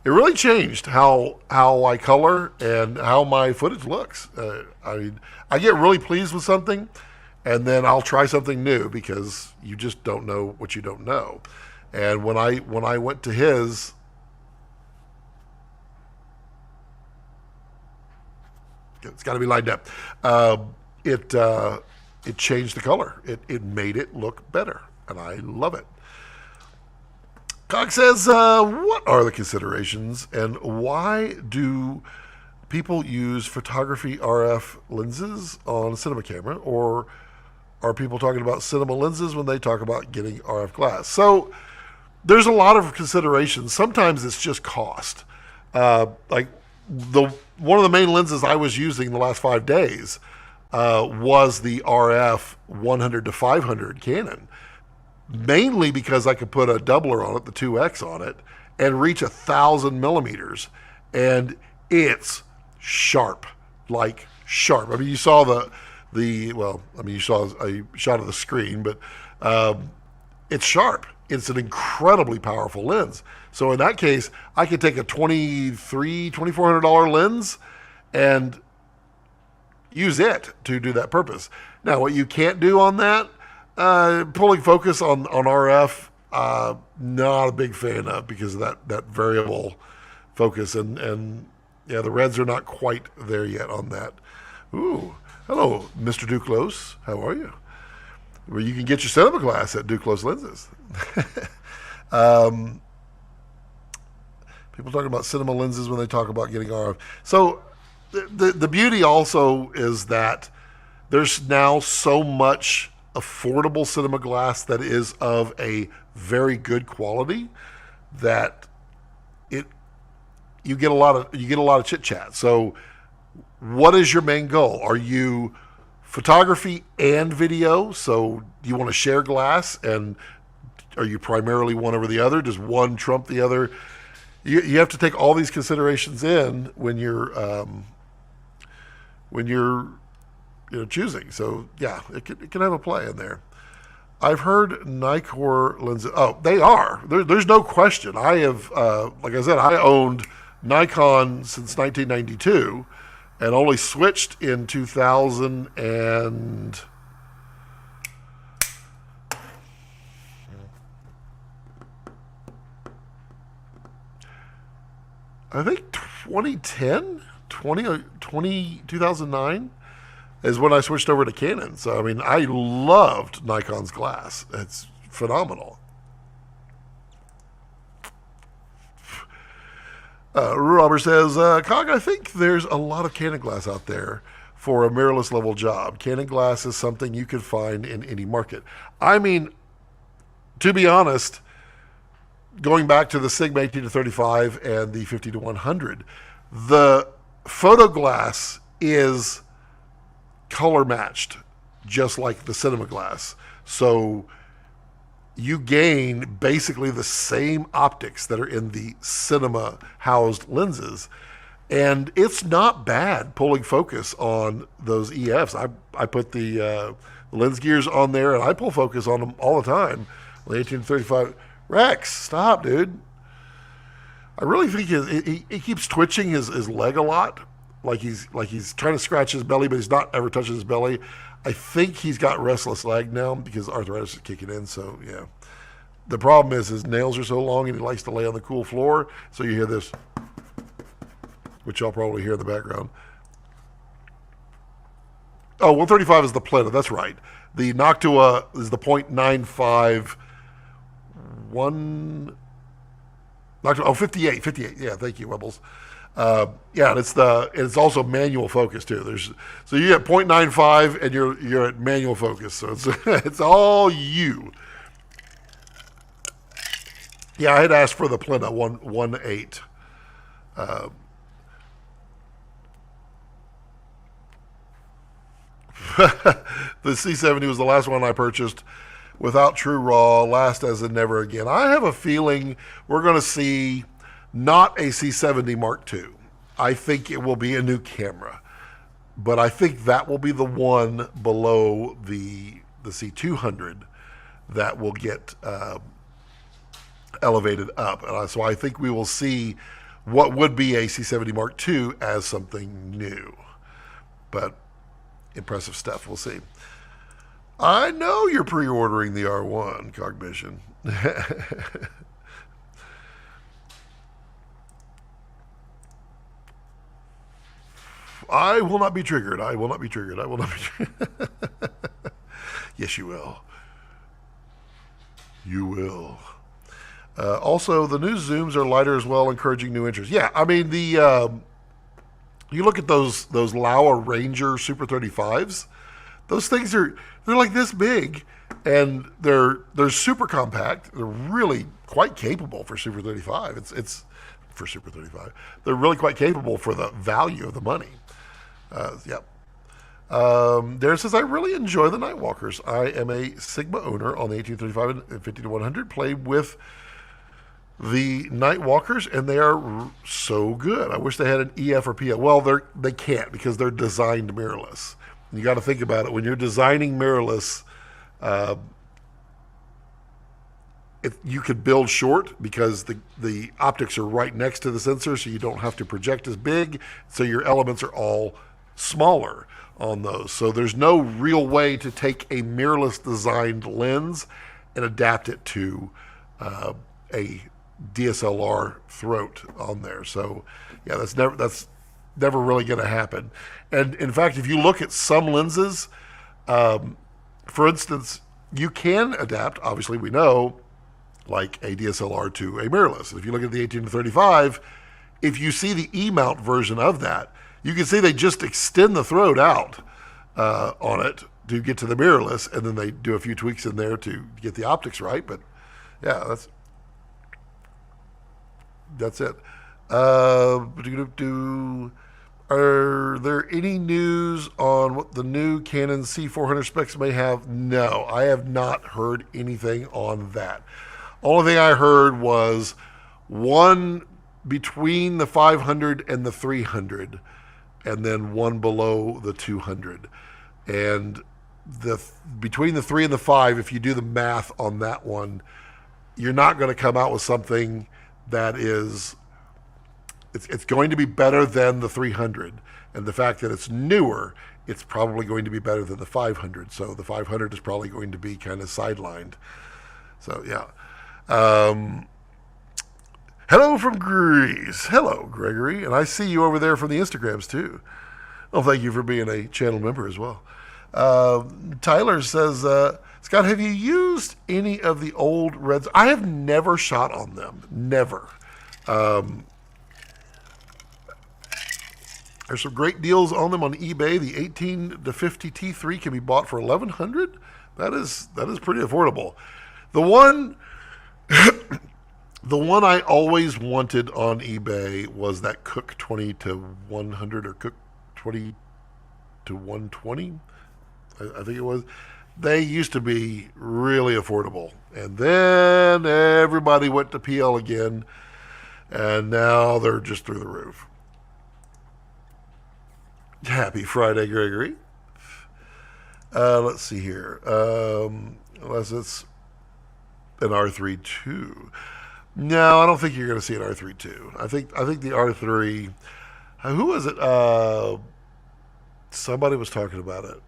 it really changed how I color and how my footage looks. I get really pleased with something, and then I'll try something new because you just don't know what you don't know. And when I went to his, it's got to be lined up. It changed the color. It made it look better, and I love it. Cox says, what are the considerations, and why do people use photography RF lenses on a cinema camera, or are people talking about cinema lenses when they talk about getting RF glass? So there's a lot of considerations. Sometimes it's just cost. Like one of the main lenses I was using the last 5 days was the RF 100 to 500 Canon, mainly because I could put a doubler on it, the 2X on it, and reach 1,000 millimeters, and it's sharp, like sharp. I mean, you saw you saw a shot of the screen, but it's sharp. It's an incredibly powerful lens. So in that case, I could take a $2,400 lens and use it to do that purpose. Now, what you can't do on that, pulling focus on RF, not a big fan of because of that variable focus. And yeah, the reds are not quite there yet on that. Ooh, hello, Mr. Duclos. How are you? Well, you can get your cinema glass at Duclos Lenses. People talking about cinema lenses when they talk about getting RF. So the beauty also is that there's now so much affordable cinema glass that is of a very good quality that you get a lot of chit chat. So what is your main goal? Are you photography and video? So do you want to share glass, and are you primarily one over the other? Does one trump the other? you have to take all these considerations in when you're choosing. So yeah, it can have a play in there. I've heard Nikkor lenses. Oh, they are. There's no question. I have, like I said, I owned Nikon since 1992, and only switched in 2000 and I think 2010, 2009 is when I switched over to Canon. So, I mean, I loved Nikon's glass. It's phenomenal. Robert says, Cog, I think there's a lot of Canon glass out there for a mirrorless level job. Canon glass is something you can find in any market. I mean, to be honest, going back to the Sigma 18 to 35 and the 50 to 100, the photo glass is color matched, just like the cinema glass. So you gain basically the same optics that are in the cinema housed lenses. And it's not bad pulling focus on those EFs. I put the lens gears on there and I pull focus on them all the time. The 18 to 35. Rex, stop, dude. I really think he keeps twitching his leg a lot. Like he's trying to scratch his belly, but he's not ever touching his belly. I think he's got restless leg now because arthritis is kicking in. So yeah, the problem is his nails are so long and he likes to lay on the cool floor. So you hear this, which y'all probably hear in the background. Oh, 135 is the Plena. That's right. The Noctua is the .95 one. Oh, 58. Yeah, thank you, Webbles. Yeah, and it's also manual focus too. So you get .95 and you're at manual focus. So it's it's all you. Yeah, I had asked for the Plena 118. The C70 was the last one I purchased without true raw, last as in never again. I have a feeling we're going to see not a C70 Mark II. I think it will be a new camera, but I think that will be the one below the C200 that will get elevated up. And so I think we will see what would be a C70 Mark II as something new. But impressive stuff. We'll see. I know you're pre-ordering the R1, Cognition. I will not be triggered. I will not be triggered. I will not be triggered. Yes, you will. You will. Also, the new zooms are lighter as well, encouraging new interest. Yeah, I mean, you look at those Laowa Ranger Super 35s. Those things they're like this big, and they're super compact. They're really quite capable for Super 35. It's for Super 35. They're really quite capable for the value of the money. Yep. Darren says, I really enjoy the Nightwalkers. I am a Sigma owner on the 1835 and 50 to 100. Played with the Nightwalkers, and they are so good. I wish they had an EF or PF. Well, they can't because they're designed mirrorless. You got to think about it. When you're designing mirrorless, you could build short because the optics are right next to the sensor, so you don't have to project as big. So your elements are all smaller on those. So there's no real way to take a mirrorless designed lens and adapt it to a DSLR throat on there. So yeah, that's never really going to happen. And in fact, if you look at some lenses, for instance, you can adapt, obviously we know, like a DSLR to a mirrorless. If you look at the 18 to 35, if you see the E-mount version of that, you can see they just extend the throat out on it to get to the mirrorless, and then they do a few tweaks in there to get the optics right. But yeah, that's it. Are there any news on what the new Canon C400 specs may have? No, I have not heard anything on that. Only thing I heard was one between the 500 and the 300, and then one below the 200. And between the 3 and the 5, if you do the math on that one, you're not going to come out with something that is, it's going to be better than the 300. And the fact that it's newer, it's probably going to be better than the 500. So the 500 is probably going to be kind of sidelined. So yeah. Hello from Greece. Hello, Gregory. And I see you over there from the Instagrams too. Well, thank you for being a channel member as well. Tyler says, Scott, have you used any of the old Reds? I have never shot on them. Never. There's some great deals on them on eBay. The 18 to 50 T3 can be bought for $1,100. That is pretty affordable. The one I always wanted on eBay was that Cook 20 to 100 or Cook 20 to 120. I think it was. They used to be really affordable. And then everybody went to PL again. And now they're just through the roof. Happy Friday, Gregory. Let's see here. Unless it's an R3 2. No, I don't think you're going to see an R3 2. I think the R3. Who was it? Somebody was talking about it.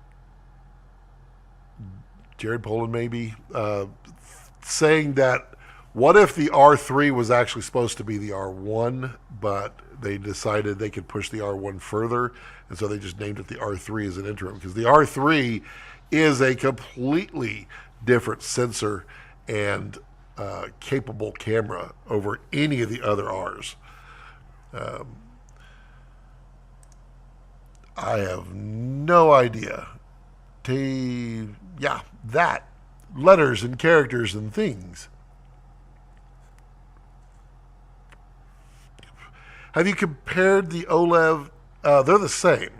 Jared Poland, maybe, saying that what if the R3 was actually supposed to be the R1, but they decided they could push the R1 further, and so they just named it the R3 as an interim, because the R3 is a completely different sensor and capable camera over any of the other Rs. I have no idea. That. Letters and characters and things. Have you compared the OLED? They're the same.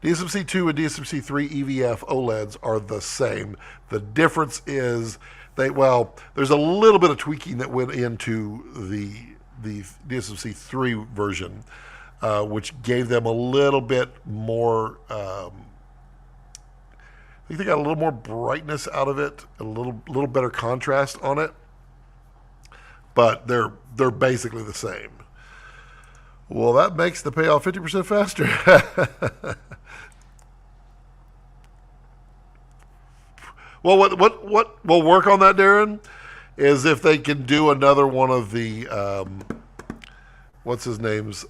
DSMC2 and DSMC3 EVF OLEDs are the same. The difference is there's a little bit of tweaking that went into the DSMC3 version, which gave them a little bit more. I think they got a little more brightness out of it, a little better contrast on it, but they're basically the same. Well, that makes the payoff 50% faster. Well, what will work on that, Darren, is if they can do another one of the what's his name's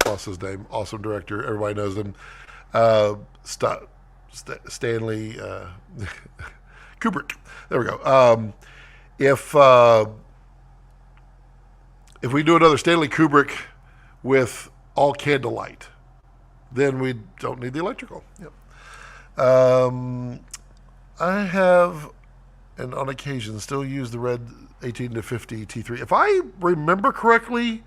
lost his name. Awesome director. Everybody knows him. Stanley Kubrick. There we go. If we do another Stanley Kubrick with all candlelight, then we don't need the electrical. Yep. I have, and on occasion, still use the red 18 to 50 T3. If I remember correctly,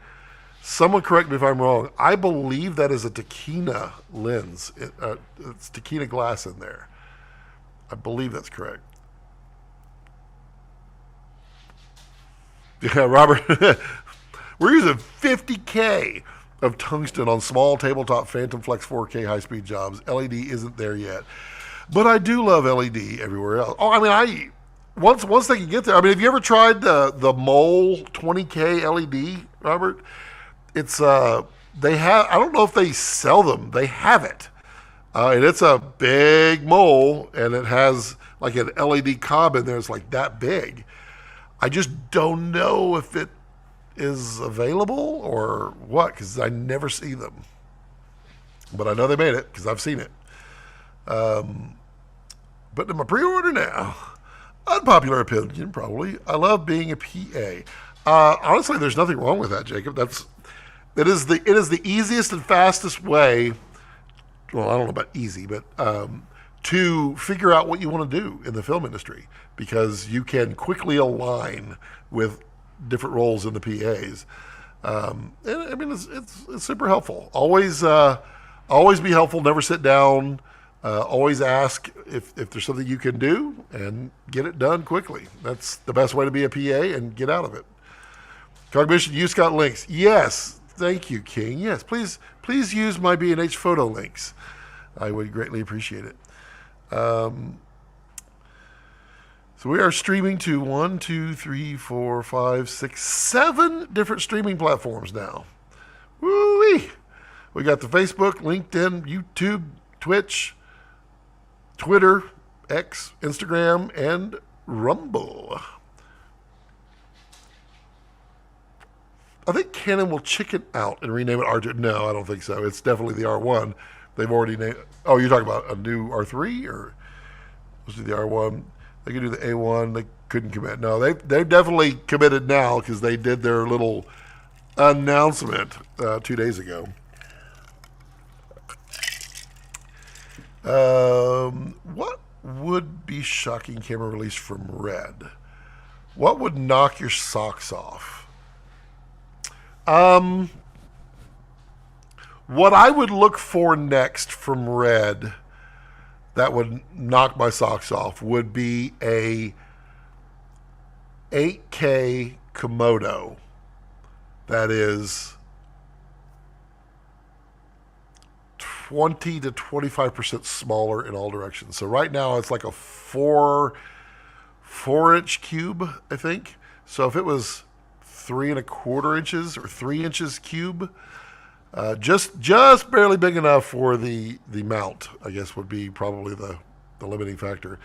someone correct me if I'm wrong, I believe that is a Tachyna lens. It's Tachyna glass in there. I believe that's correct. Yeah, Robert. We're using 50K of tungsten on small tabletop Phantom Flex 4K high-speed jobs. LED isn't there yet. But I do love LED everywhere else. Oh, I mean, once they can get there. I mean, have you ever tried the Mole 20K LED, Robert? It's they have. I don't know if they sell them. They have it, and it's a big mole, and it has like an LED cob in there. It's like that big. I just don't know if it is available or what, because I never see them. But I know they made it because I've seen it. But in my pre-order now, unpopular opinion probably, I love being a PA. Honestly, there's nothing wrong with that, Jacob. It is the easiest and fastest way. Well, I don't know about easy, but to figure out what you want to do in the film industry, because you can quickly align with different roles in the PAs. And I mean, it's super helpful. Always be helpful. Never sit down. Always ask if there's something you can do and get it done quickly. That's the best way to be a PA and get out of it. Cognition, you got links. Yes, thank you, King. Yes, please use my B&H photo links. I would greatly appreciate it. So we are streaming to 1, 2, 3, 4, 5, 6, 7 different streaming platforms now. Woo-wee! We got the Facebook, LinkedIn, YouTube, Twitch, Twitter, X, Instagram, and Rumble. I think Canon will chicken out and rename it R2. No, I don't think so. It's definitely the R1. They've already named. Oh, you're talking about a new R3 or let's do the R1. They could do the A1. They couldn't commit. No, they've definitely committed now because they did their little announcement 2 days ago. What would be shocking camera release from Red? What would knock your socks off? What I would look for next from Red that would knock my socks off would be a 8K Komodo that is 20 to 25% smaller in all directions. So right now it's like a 4-inch cube, I think. So if it was 3¼ inches or 3 inches cube, just barely big enough for the mount, I guess would be probably the limiting factor.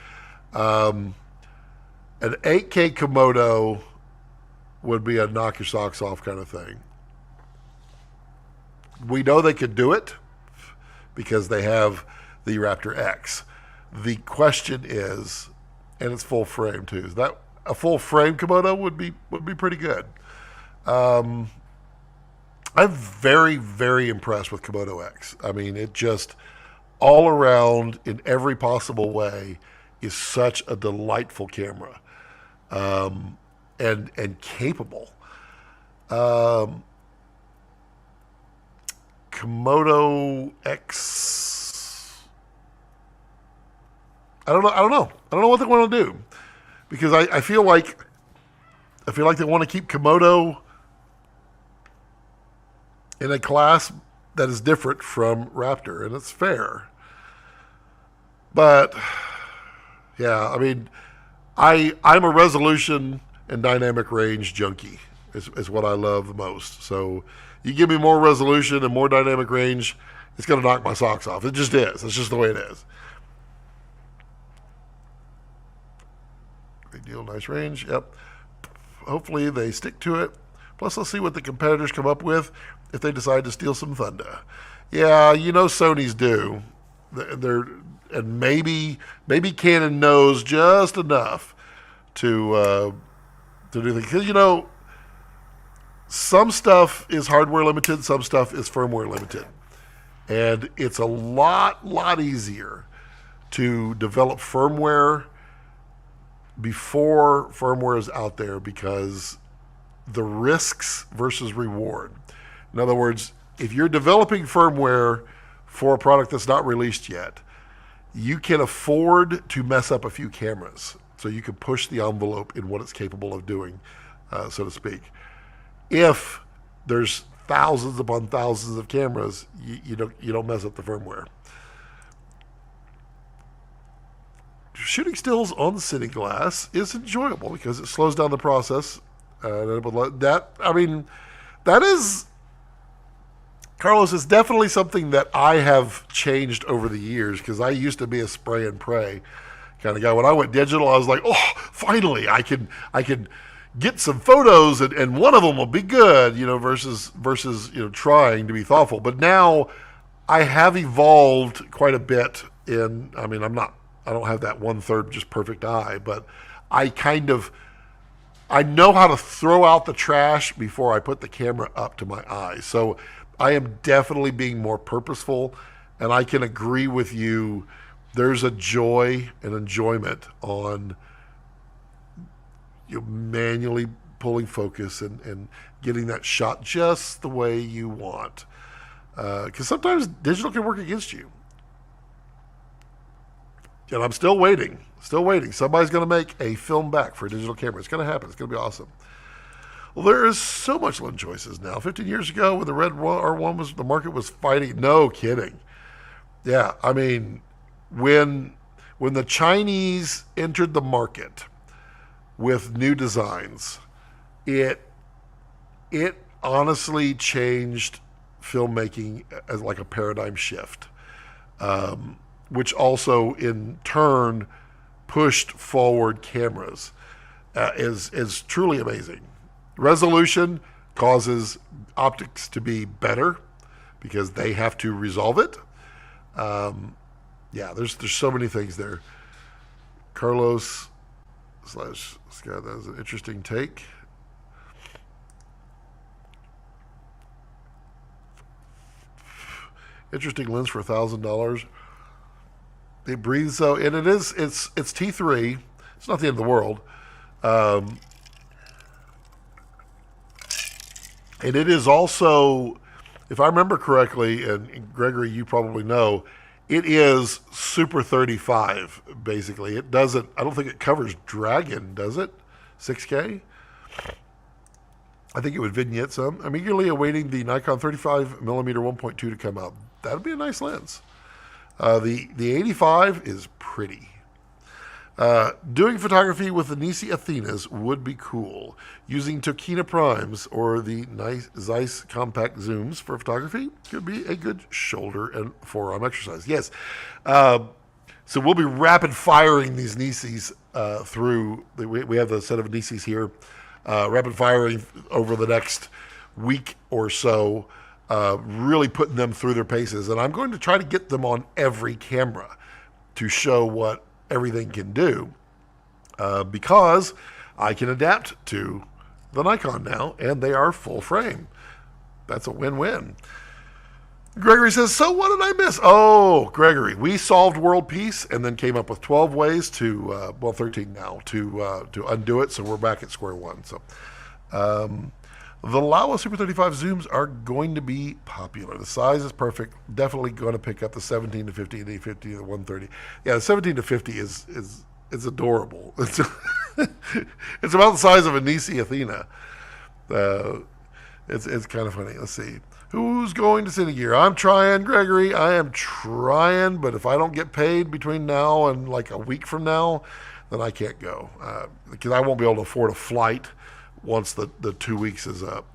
An 8K Komodo would be a knock your socks off kind of thing. We know they could do it because they have the Raptor X. The question is, and it's full frame too, is that a full frame Komodo would be pretty good. I'm very, very impressed with Komodo X. I mean, it just all around in every possible way is such a delightful camera, and capable. Komodo X. I don't know what they want to do because I feel like they want to keep Komodo in a class that is different from Raptor, and it's fair. But yeah, I mean, I'm a resolution and dynamic range junkie. Is what I love the most. So you give me more resolution and more dynamic range, it's going to knock my socks off. It just is. It's just the way it is. Great deal, nice range. Yep. Hopefully they stick to it. Plus, let's see what the competitors come up with if they decide to steal some thunder. Yeah, you know Sony's do. And maybe Canon knows just enough to do things. Because, you know, some stuff is hardware limited, some stuff is firmware limited. And it's a lot easier to develop firmware before firmware is out there because the risks versus reward. In other words, if you're developing firmware for a product that's not released yet, you can afford to mess up a few cameras. So you can push the envelope in what it's capable of doing, so to speak. If there's thousands upon thousands of cameras, you don't mess up the firmware. Shooting stills on the cine glass is enjoyable because it slows down the process. That is, Carlos, is definitely something that I have changed over the years because I used to be a spray and pray kind of guy. When I went digital, I was like, oh, finally, I can get some photos and one of them will be good, versus trying to be thoughtful. But now I have evolved quite a bit I don't have that 1/3 just perfect eye, but I know how to throw out the trash before I put the camera up to my eyes. So I am definitely being more purposeful, and I can agree with you. There's a joy and enjoyment on manually pulling focus and getting that shot just the way you want. Because sometimes digital can work against you. And I'm still waiting. Still waiting. Somebody's going to make a film back for a digital camera. It's going to happen. It's going to be awesome. Well, there is so much lens choices now. 15 years ago, when the red R1 was, the market was fighting. No kidding. Yeah, I mean, when the Chinese entered the market with new designs, it honestly changed filmmaking as like a paradigm shift, which also in turn pushed forward cameras. Is truly amazing. Resolution causes optics to be better because they have to resolve it. Yeah, there's so many things there. Carlos slash Scott, that was an interesting take. Interesting lens for $1,000. It breathes so, and it's T3. It's not the end of the world. Um, and it is also, if I remember correctly, and Gregory, you probably know, it is Super 35, basically. It doesn't, I don't think it covers Dragon, does it? 6K? I think it would vignette some. I'm eagerly awaiting the Nikon 35mm 1.2 to come out. That would be a nice lens. The 85 is pretty. Doing photography with the Nisi Athenas would be cool. Using Tokina Primes or the nice Zeiss compact zooms for photography could be a good shoulder and forearm exercise. Yes. So we'll be rapid firing these Nisis through. We have a set of Nisis here. Rapid firing over the next week or so, really putting them through their paces. And I'm going to try to get them on every camera to show what everything can do, because I can adapt to the Nikon now, and they are full frame. That's a win-win. Gregory says, so what did I miss? Oh, Gregory, we solved world peace and then came up with 12 ways to, 13 now, to undo it, so we're back at square one. So the Laowa Super 35 zooms are going to be popular. The size is perfect. Definitely going to pick up the 17 to 50 and 850 and the 130. Yeah, the 17 to 50 is adorable. It's it's about the size of a Nisi Athena. It's kind of funny. Let's see. Who's going to Cine Gear? I'm trying, Gregory. I am trying, but if I don't get paid between now and like a week from now, then I can't go, because I won't be able to afford a flight once the 2 weeks is up.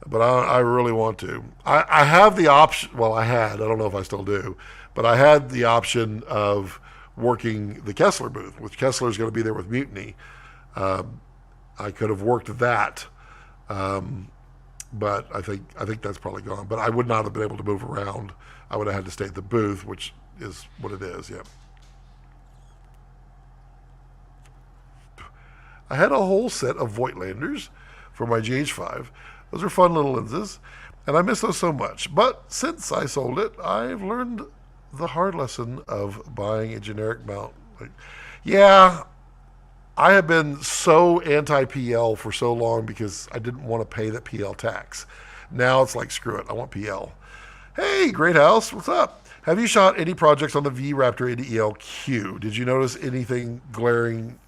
But I really want to. I have the option. Well, I don't know if I still do, but I had the option of working the Kessler booth, which Kessler's going to be there with Mutiny. I could have worked that. But I think that's probably gone. But I would not have been able to move around. I would have had to stay at the booth, which is what it is, yeah. I had a whole set of Voigtlanders for my GH5. Those are fun little lenses, and I miss those so much. But since I sold it, I've learned the hard lesson of buying a generic mount. Yeah, I have been so anti-PL for so long because I didn't want to pay that PL tax. Now it's like, screw it, I want PL. Hey, Great House, what's up? Have you shot any projects on the V-Raptor 80 ELQ? Did you notice anything glaring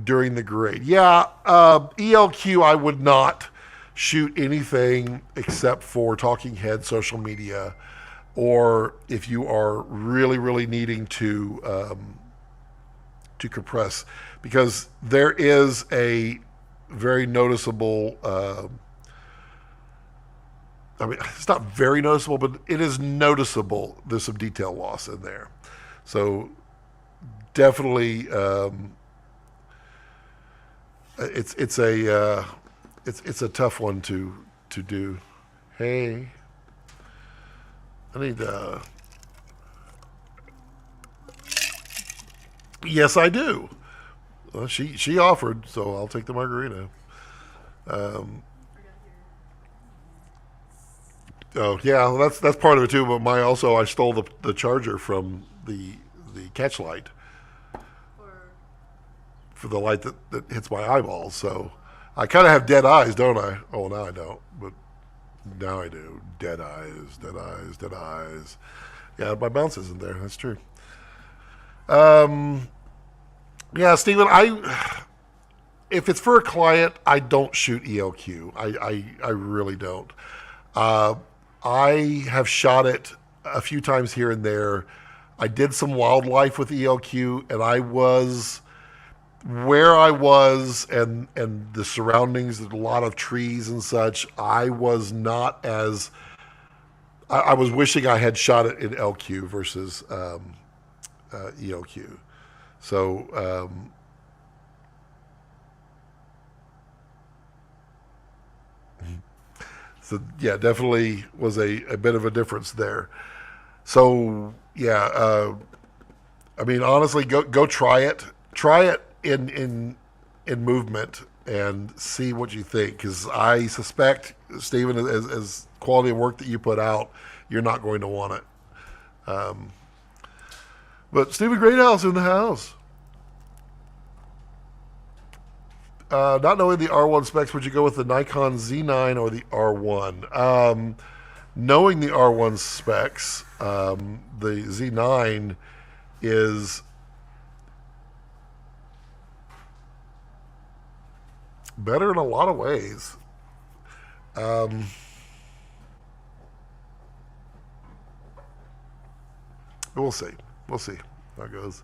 during the grade? Yeah, ELQ, I would not shoot anything except for talking head social media, or if you are really, really needing to compress, because there is a very noticeable, I mean, it's not very noticeable, but it is noticeable. There's some detail loss in there. So definitely, it's a tough one to do. Hey, I need yes, I do. Well, she offered, so I'll take the margarita. Oh yeah, well, that's part of it too. But I stole the charger from the catch light for the light that hits my eyeballs. So I kind of have dead eyes, don't I? Oh, now I don't, but now I do. Dead eyes, dead eyes, dead eyes. Yeah, my bounce isn't there. That's true. Um, yeah, Stephen, if it's for a client, I don't shoot ELQ. I really don't. Uh, I have shot it a few times here and there. I did some wildlife with ELQ, and I was where I was and the surroundings, a lot of trees and such. I was not as I was wishing I had shot it in LQ versus ELQ. So so yeah, definitely was a bit of a difference there. So yeah, I mean honestly, go try it. Try it in movement and see what you think. Because I suspect, Stephen, as quality of work that you put out, you're not going to want it. Um, but Stephen Greathouse in the house. Not knowing the R1 specs, would you go with the Nikon Z9 or the R1? Knowing the R1 specs, the Z9 is better in a lot of ways. Um, we'll see. We'll see how it goes.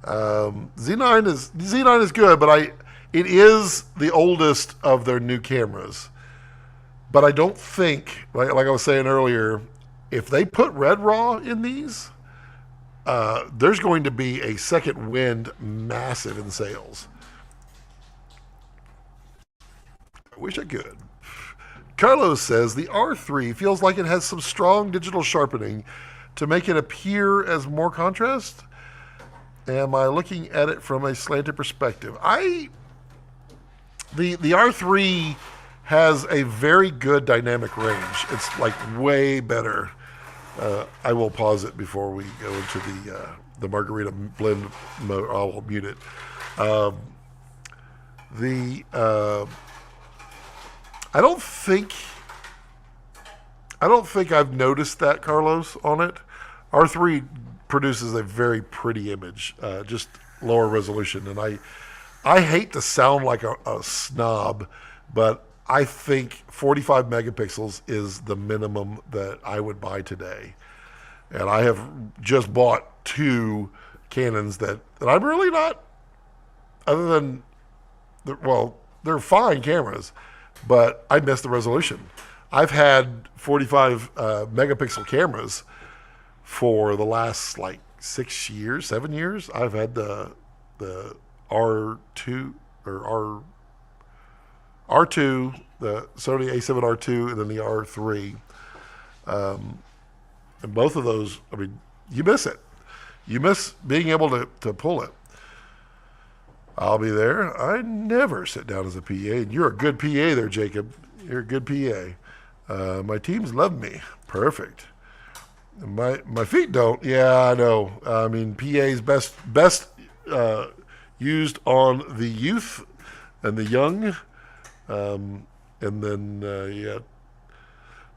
Z9 is good, but it is the oldest of their new cameras. But I don't think, like I was saying earlier, if they put Red Raw in these, there's going to be a second wind massive in sales. I wish I could. Carlos says the R3 feels like it has some strong digital sharpening to make it appear as more contrast. Am I looking at it from a slanted perspective? The R3 has a very good dynamic range. It's like way better. I will pause it before we go into the margarita blend mode. I'll mute it. Um, the I don't think I've noticed that, Carlos, on it. R3 produces a very pretty image, just lower resolution, and I hate to sound like a snob, but I think 45 megapixels is the minimum that I would buy today. And I have just bought two Canons that I'm really not, other than, well, they're fine cameras, but I miss the resolution. I've had 45 megapixel cameras for the last like 6 years, 7 years. I've had the R2 or R2, the Sony A7 R2, and then the R3. And both of those, I mean, you miss it. You miss being able to pull it. I'll be there. I never sit down as a PA, and you're a good PA there, Jacob. You're a good PA. My teams love me. Perfect. My feet don't. Yeah, I know. I mean, PA's best used on the youth and the young, and then yeah.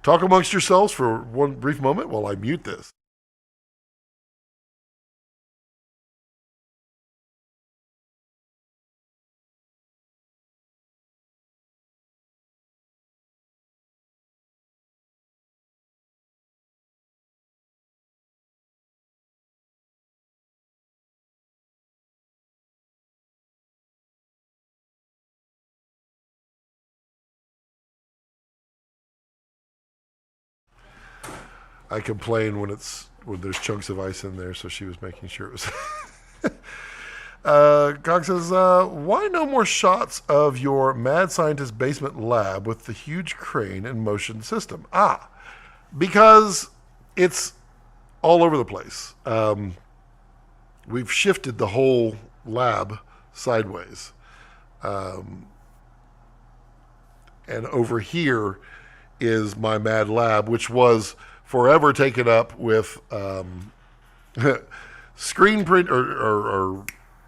Talk amongst yourselves for one brief moment while I mute this. I complain when there's chunks of ice in there, so she was making sure it was. Cox says, why no more shots of your mad scientist basement lab with the huge crane and motion system? Because it's all over the place. We've shifted the whole lab sideways. And over here is my mad lab, which was forever taken up with screen print or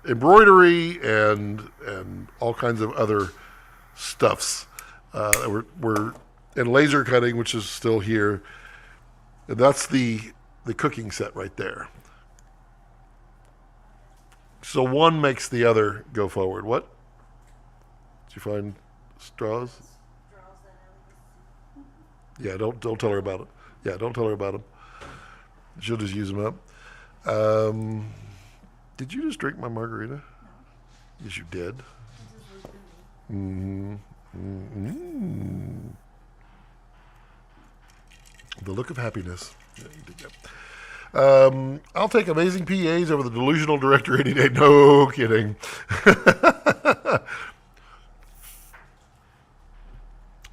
embroidery and all kinds of other stuffs. We're and laser cutting, which is still here. And that's the cooking set right there. So one makes the other go forward. What? Did you find straws? Yeah, don't tell her about it. Yeah, don't tell her about them. She'll just use them up. Did you just drink my margarita? Yes, you did. Mm-hmm. Mm-hmm. The look of happiness. Yeah, you did that. I'll take amazing PAs over the delusional director any day. No kidding.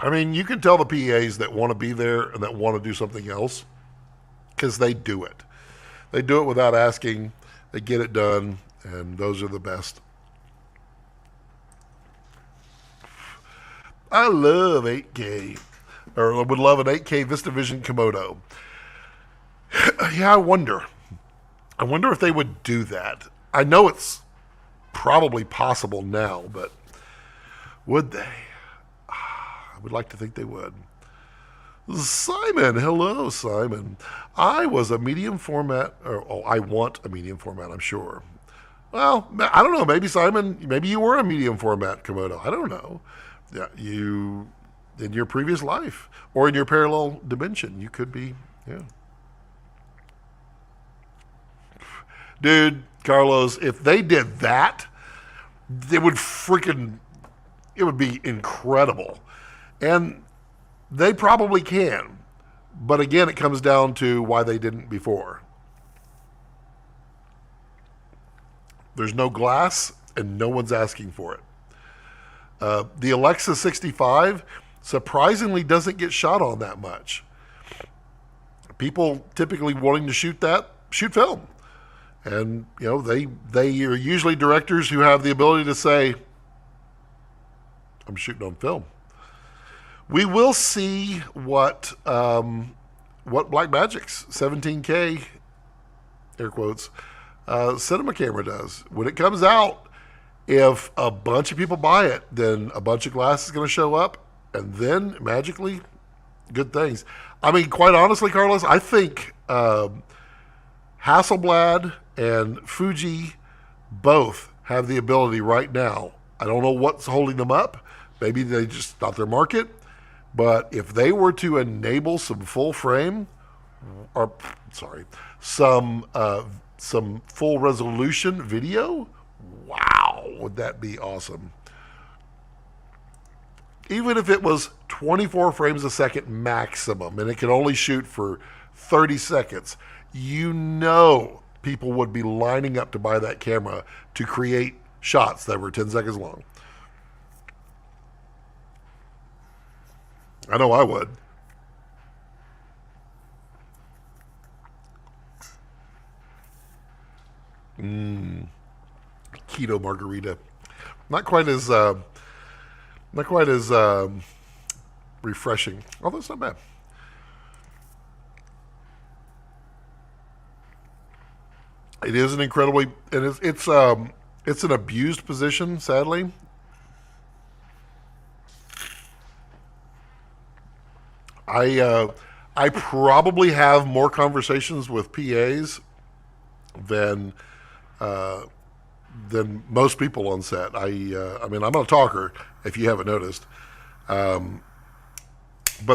I mean, you can tell the PAs that want to be there and that want to do something else because they do it. They do it without asking. They get it done, and those are the best. I love 8K, or would love an 8K VistaVision Komodo. Yeah, I wonder. I wonder if they would do that. I know it's probably possible now, but would they? I would like to think they would. Simon, hello, Simon. I was a medium format, I want a medium format, I'm sure. Well, I don't know. Maybe Simon, maybe you were a medium format Komodo. I don't know. Yeah, you, in your previous life or in your parallel dimension, you could be, yeah. Dude, Carlos, if they did that, it would be incredible. And they probably can. But again, it comes down to why they didn't before. There's no glass, and no one's asking for it. The Alexa 65 surprisingly doesn't get shot on that much. People typically wanting to shoot film. And, they are usually directors who have the ability to say, I'm shooting on film. We will see what Blackmagic's 17K, air quotes, cinema camera does. When it comes out, if a bunch of people buy it, then a bunch of glass is going to show up, and then magically, good things. I mean, quite honestly, Carlos, I think Hasselblad and Fuji both have the ability right now. I don't know what's holding them up. Maybe they just not their market. But if they were to enable some full frame, some full resolution video, wow, would that be awesome? Even if it was 24 frames a second maximum, and it could only shoot for 30 seconds, people would be lining up to buy that camera to create shots that were 10 seconds long. I know I would. Keto margarita, not quite as refreshing. Although it's not bad. It is an incredibly, and it's an abused position, sadly. I probably have more conversations with PAs than most people on set. I mean, I'm not a talker, if you haven't noticed. But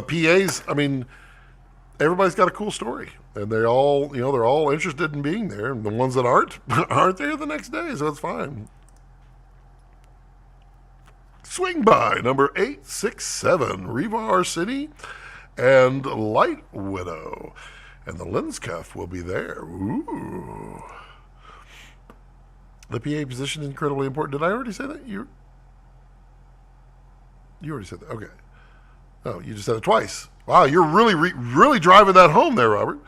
PAs, I mean, everybody's got a cool story, and they're all interested in being there. And the ones that aren't there the next day, so it's fine. Swing by number 867, Revar City and Light Widow. And the lens cuff will be there. Ooh. The PA position is incredibly important. Did I already say that? You already said that. Okay. Oh, you just said it twice. Wow, you're really driving that home there, Robert.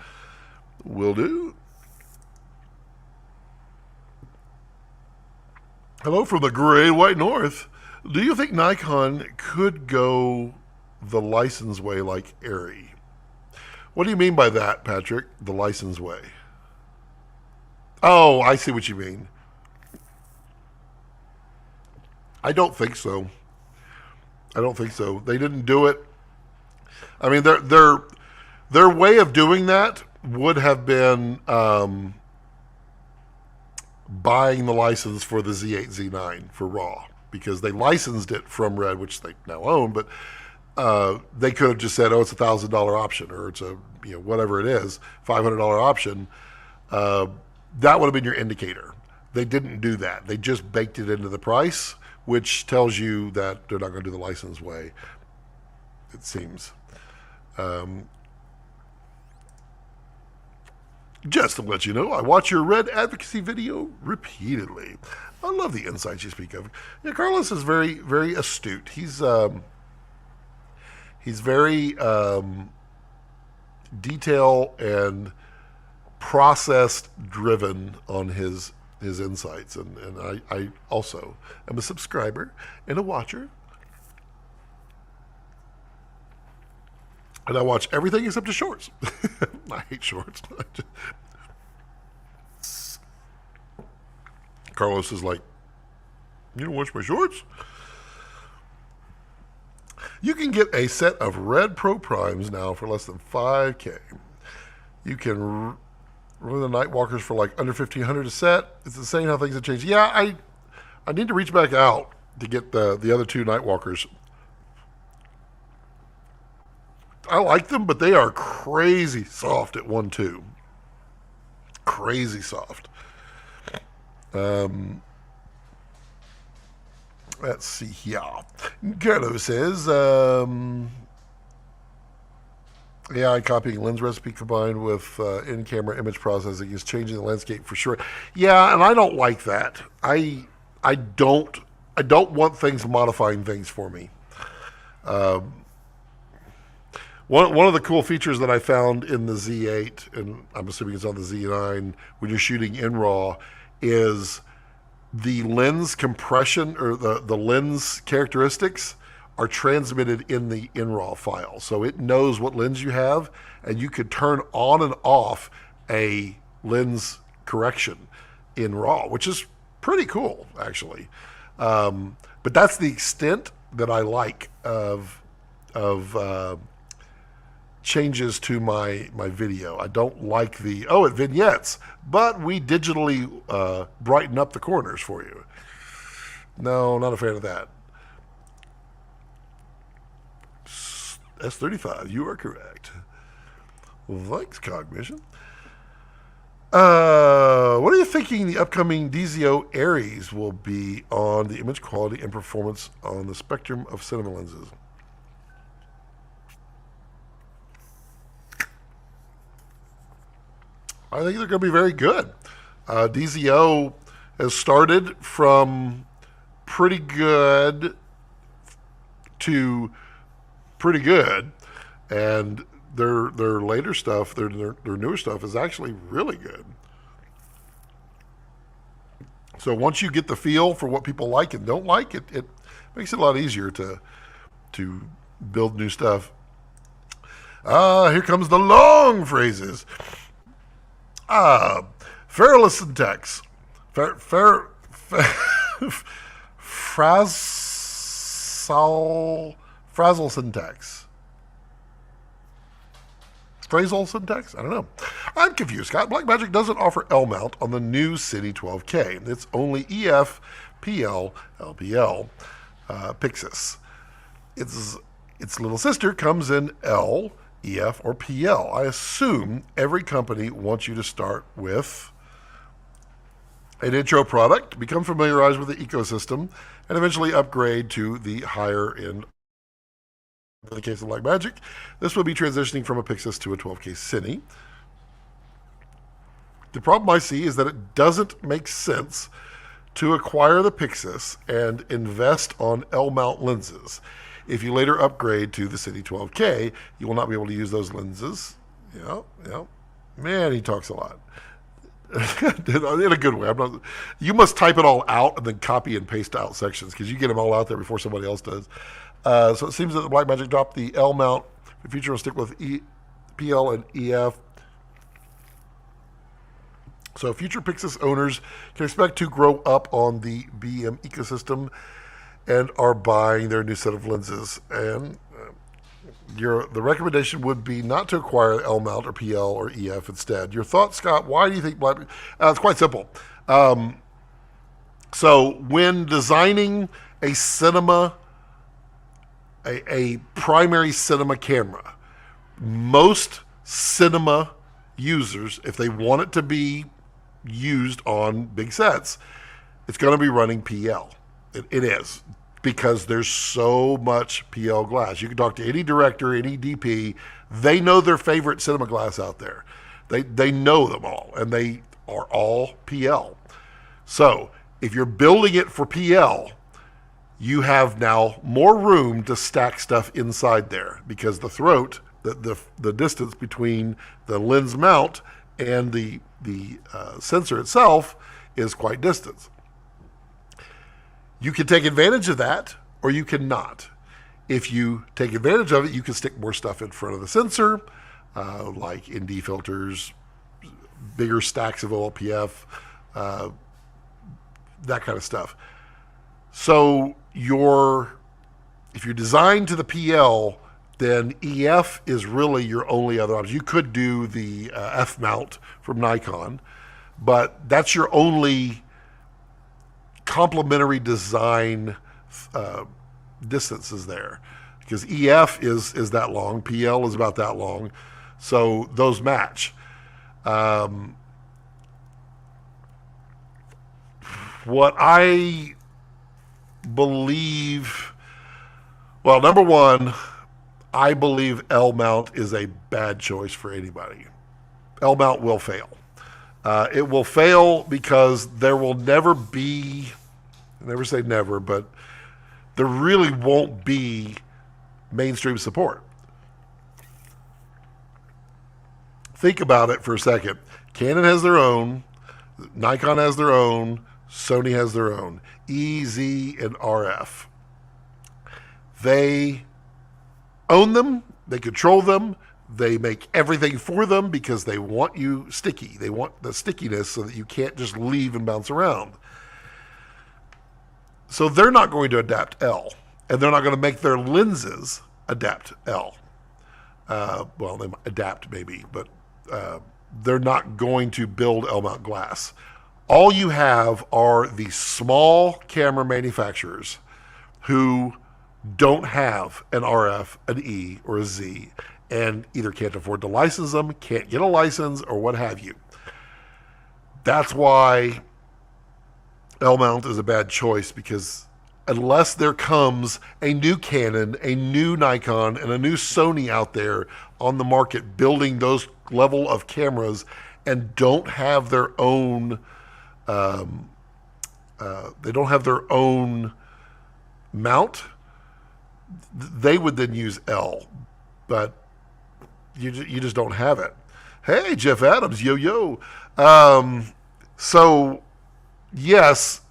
Will do. Hello from the Great White North. Do you think Nikon could go the license way like Arri? What do you mean by that, Patrick? The license way. Oh, I see what you mean. I don't think so. They didn't do it. I mean, their way of doing that would have been buying the license for the Z8, Z9 for RAW because they licensed it from Red, which they now own, but they could have just said, "Oh, it's $1,000 option," or it's a whatever it is, $500 option. That would have been your indicator. They didn't do that. They just baked it into the price, which tells you that they're not going to do the license way. It seems. Just to let you know, I watch your Red advocacy video repeatedly. I love the insights you speak of. Yeah, Carlos is very, very astute. He's very detail and process driven on his insights, and I also am a subscriber and a watcher. And I watch everything except the shorts. I hate shorts. Carlos is like, "You don't watch my shorts?" You can get a set of Red Pro Primes now for less than $5K. You can run the Nightwalkers for like under $1,500 a set. It's insane how things have changed. Yeah, I need to reach back out to get the other two Nightwalkers. I like them, but they are crazy soft at 1.2. Crazy soft. Let's see here. Carlo says, AI copying lens recipe combined with in-camera image processing is changing the landscape for sure. Yeah, and I don't like that. I don't want things modifying things for me. One of the cool features that I found in the Z8, and I'm assuming it's on the Z9, when you're shooting in RAW, is the lens compression or the lens characteristics are transmitted in the in RAW file. So it knows what lens you have, and you could turn on and off a lens correction in RAW, which is pretty cool, actually. But that's the extent that I like of changes to my video. I don't like it vignettes, but we digitally brighten up the corners for you. No, not a fan of that. S35, you are correct. Thanks, Cognition. What are you thinking the upcoming DZO Aries will be on the image quality and performance on the spectrum of cinema lenses? I think they're going to be very good. DZO has started from pretty good to pretty good, and their later stuff, their newer stuff is actually really good. So once you get the feel for what people like and don't like, it makes it a lot easier to build new stuff. Here comes the long phrases. Frazzle syntax. Frazzle syntax. Phrasal syntax? I don't know. I'm confused, Scott. Blackmagic doesn't offer L mount on the new Cine 12K. It's only EF, PL, LPL, Pixis. Its little sister comes in L, EF, or PL. I assume every company wants you to start with an intro product, become familiarized with the ecosystem, and eventually upgrade to the higher end. In the case of Blackmagic, this will be transitioning from a Pixis to a 12K Cine. The problem I see is that it doesn't make sense to acquire the Pixis and invest on L-mount lenses. If you later upgrade to the Cine 12K, you will not be able to use those lenses. Yeah. Man, he talks a lot. In a good way. You must type it all out and then copy and paste out sections because you get them all out there before somebody else does. So it seems that the Blackmagic dropped the L mount. The future will stick with PL and EF. So future Pixis owners can expect to grow up on the BM ecosystem and are buying their new set of lenses. And The recommendation would be not to acquire L mount or PL or EF instead. Your thoughts, Scott? Why do you think black? It's quite simple. So when designing a cinema, a primary cinema camera, most cinema users, if they want it to be used on big sets, it's going to be running PL. It is, because there's so much PL glass. You can talk to any director, any DP. They know their favorite cinema glass out there. They know them all, and they are all PL. So if you're building it for PL, you have now more room to stack stuff inside there, because the throat, the distance between the lens mount and the sensor itself is quite distant. You can take advantage of that, or you cannot. If you take advantage of it, you can stick more stuff in front of the sensor, like ND filters, bigger stacks of OLPF, that kind of stuff. So if you're designed to the PL, then EF is really your only other option. You could do the F mount from Nikon, but that's your only complementary design distances there, because EF is that long, PL is about that long, so those match. What I believe, well, number one, I believe L mount is a bad choice for anybody. L mount will fail. It will fail because there will never be, I never say never, but there really won't be mainstream support. Think about it for a second. Canon has their own, Nikon has their own, Sony has their own, E, Z, and RF. They own them, they control them, they make everything for them because they want you sticky. They want the stickiness so that you can't just leave and bounce around. So they're not going to adapt L, and they're not going to make their lenses adapt L. Well, they might adapt maybe, but they're not going to build L mount glass. All you have are the small camera manufacturers who don't have an RF, an E, or a Z, and either can't afford to license them, can't get a license, or what have you. That's why L mount is a bad choice, because unless there comes a new Canon, a new Nikon, and a new Sony out there on the market building those level of cameras and don't have their own, they don't have their own mount, they would then use L, but you just don't have it. Hey, Jeff Adams, yo. So, yes,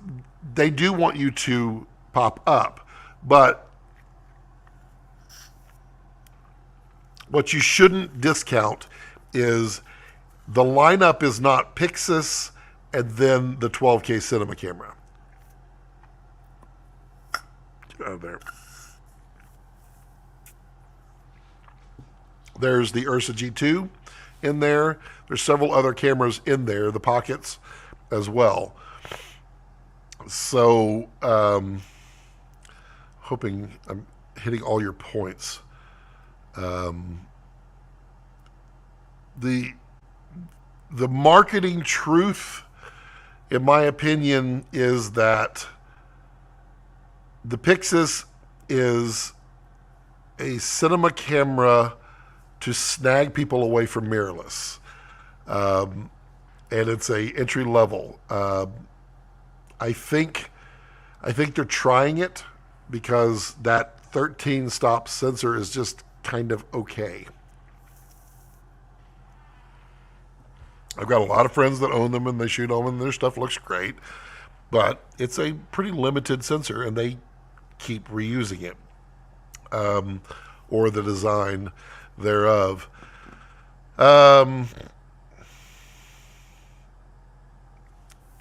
they do want you to pop up, but what you shouldn't discount is the lineup is not Pixis and then the 12K cinema camera. There. There's the Ursa G2 in there. There's several other cameras in there, the pockets as well. So, hoping I'm hitting all your points. The marketing truth, in my opinion, is that the Pixis is a cinema camera to snag people away from mirrorless. And it's a entry level. I think they're trying it because that 13 stop sensor is just kind of okay. I've got a lot of friends that own them and they shoot them and their stuff looks great, but it's a pretty limited sensor and they keep reusing it, or the design thereof.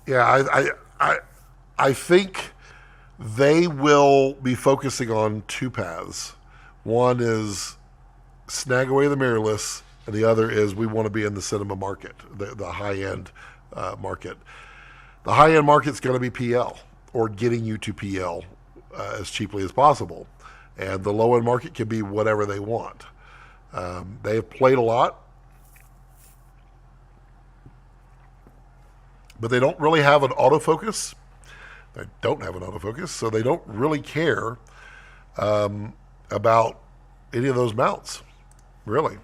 Yeah, I think they will be focusing on two paths. One is snag away the mirrorless, and the other is we want to be in the cinema market, the high end market. The high end market's going to be PL or getting you to PL as cheaply as possible, and the low end market can be whatever they want. They have played a lot, but they don't really have an autofocus. They don't have an autofocus, so they don't really care about any of those mounts, really.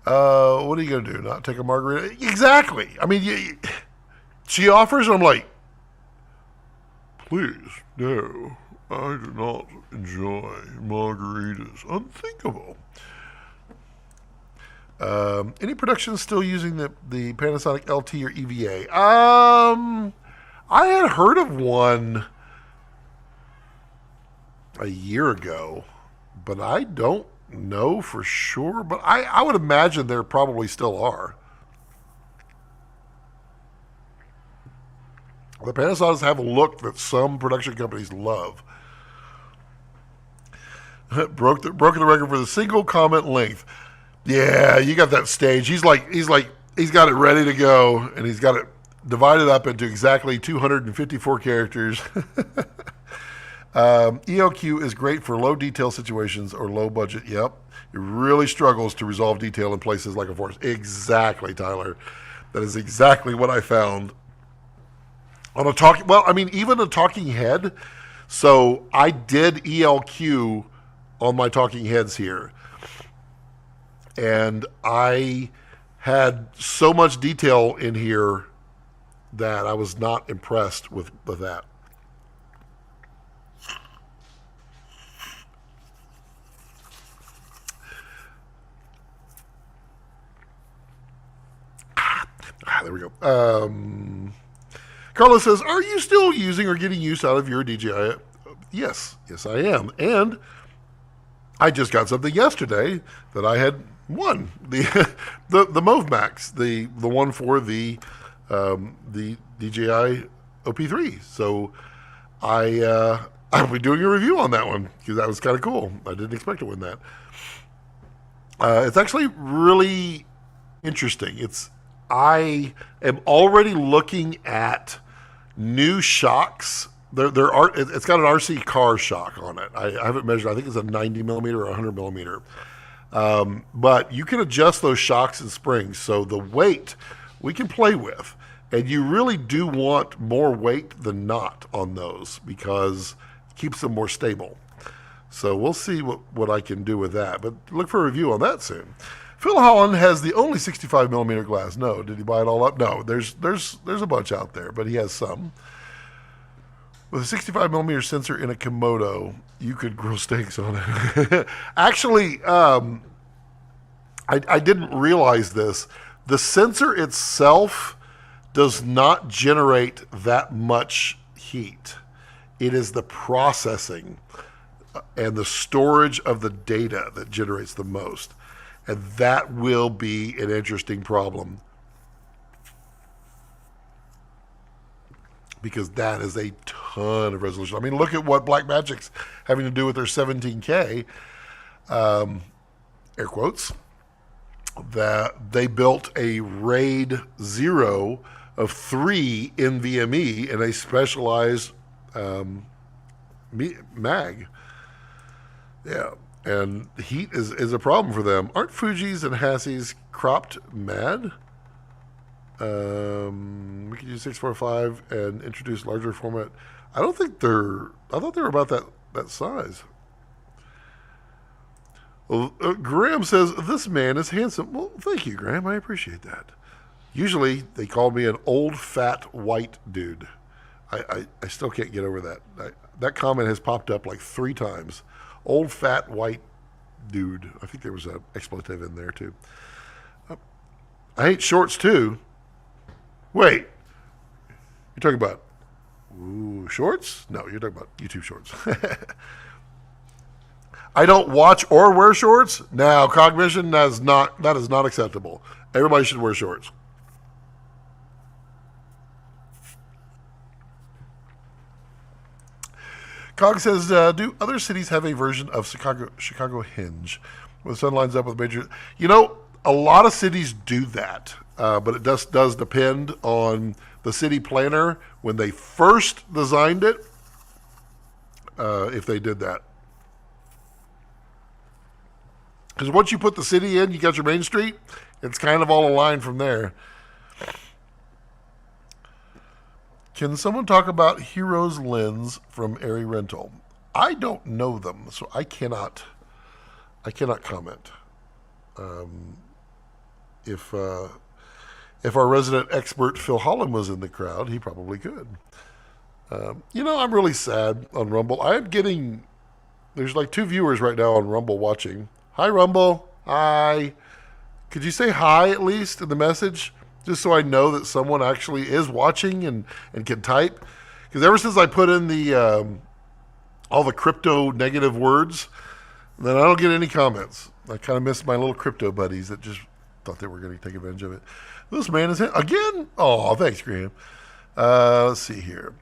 What are you going to do? Not take a margarita? Exactly. I mean, she offers, and I'm like, please, no, I do not enjoy margaritas. Unthinkable. Any productions still using the Panasonic LT or EVA? I had heard of one a year ago, but I don't know for sure. But I would imagine there probably still are. The Panasonics have a look that some production companies love. broke the record for the single comment length. Yeah, you got that stage. He's got it ready to go, and he's got it divided up into exactly 254 characters. ELQ is great for low detail situations or low budget. Yep. It really struggles to resolve detail in places like a forest. Exactly, Tyler. That is exactly what I found on a talking. Well, I mean, even a talking head. So I did ELQ on my talking heads here, and I had so much detail in here that I was not impressed with that. There we go. Carlos says, are you still using or getting use out of your DJI? Yes, I am. And I just got something yesterday that I had won. The Mauve Max, the one for the DJI OP3. So I'll be doing a review on that one because that was kind of cool. I didn't expect to win that. It's actually really interesting. I am already looking at new shocks. It's got an RC car shock on it. I haven't measured. I think it's a 90 millimeter or 100 millimeter. But you can adjust those shocks and springs. So the weight we can play with. And you really do want more weight than not on those because it keeps them more stable. So we'll see what I can do with that. But look for a review on that soon. Phil Holland has the only 65 millimeter glass. No, did he buy it all up? No, there's a bunch out there, but he has some. With a 65 millimeter sensor in a Komodo, you could grill steaks on it. Actually, I didn't realize this. The sensor itself does not generate that much heat. It is the processing and the storage of the data that generates the most. And that will be an interesting problem because that is a ton of resolution. I mean, look at what Blackmagic's having to do with their 17K, air quotes, that they built a RAID 0 of 3 NVMe in a specialized mag. Yeah. And heat is a problem for them. Aren't Fuji's and Hassie's cropped mad? We could use 645 and introduce larger format. I thought they were about that size. Well, Graham says, this man is handsome. Well, thank you, Graham. I appreciate that. Usually they call me an old, fat, white dude. I still can't get over that. That comment has popped up like 3 times. Old, fat, white dude. I think there was an expletive in there, too. I hate shorts, too. Wait. You're talking about shorts? No, you're talking about YouTube shorts. I don't watch or wear shorts? Now, Cognition, that is not acceptable. Everybody should wear shorts. Cog says, do other cities have a version of Chicago Hinge? When the sun lines up with major, you know, a lot of cities do that, but it does depend on the city planner when they first designed it. If they did that, because once you put the city in, you got your main street. It's kind of all aligned from there. Can someone talk about Heroes Lens from Airy Rental? I don't know them, so I cannot comment. If our resident expert Phil Holland was in the crowd, he probably could. You know, I'm really sad on Rumble. There's like 2 viewers right now on Rumble watching. Hi, Rumble. Hi. Could you say hi at least in the message? Just so I know that someone actually is watching and can type. Because ever since I put in the all the crypto negative words, then I don't get any comments. I kind of miss my little crypto buddies that just thought they were going to take advantage of it. This man is again. Oh, thanks, Graham. Let's see here.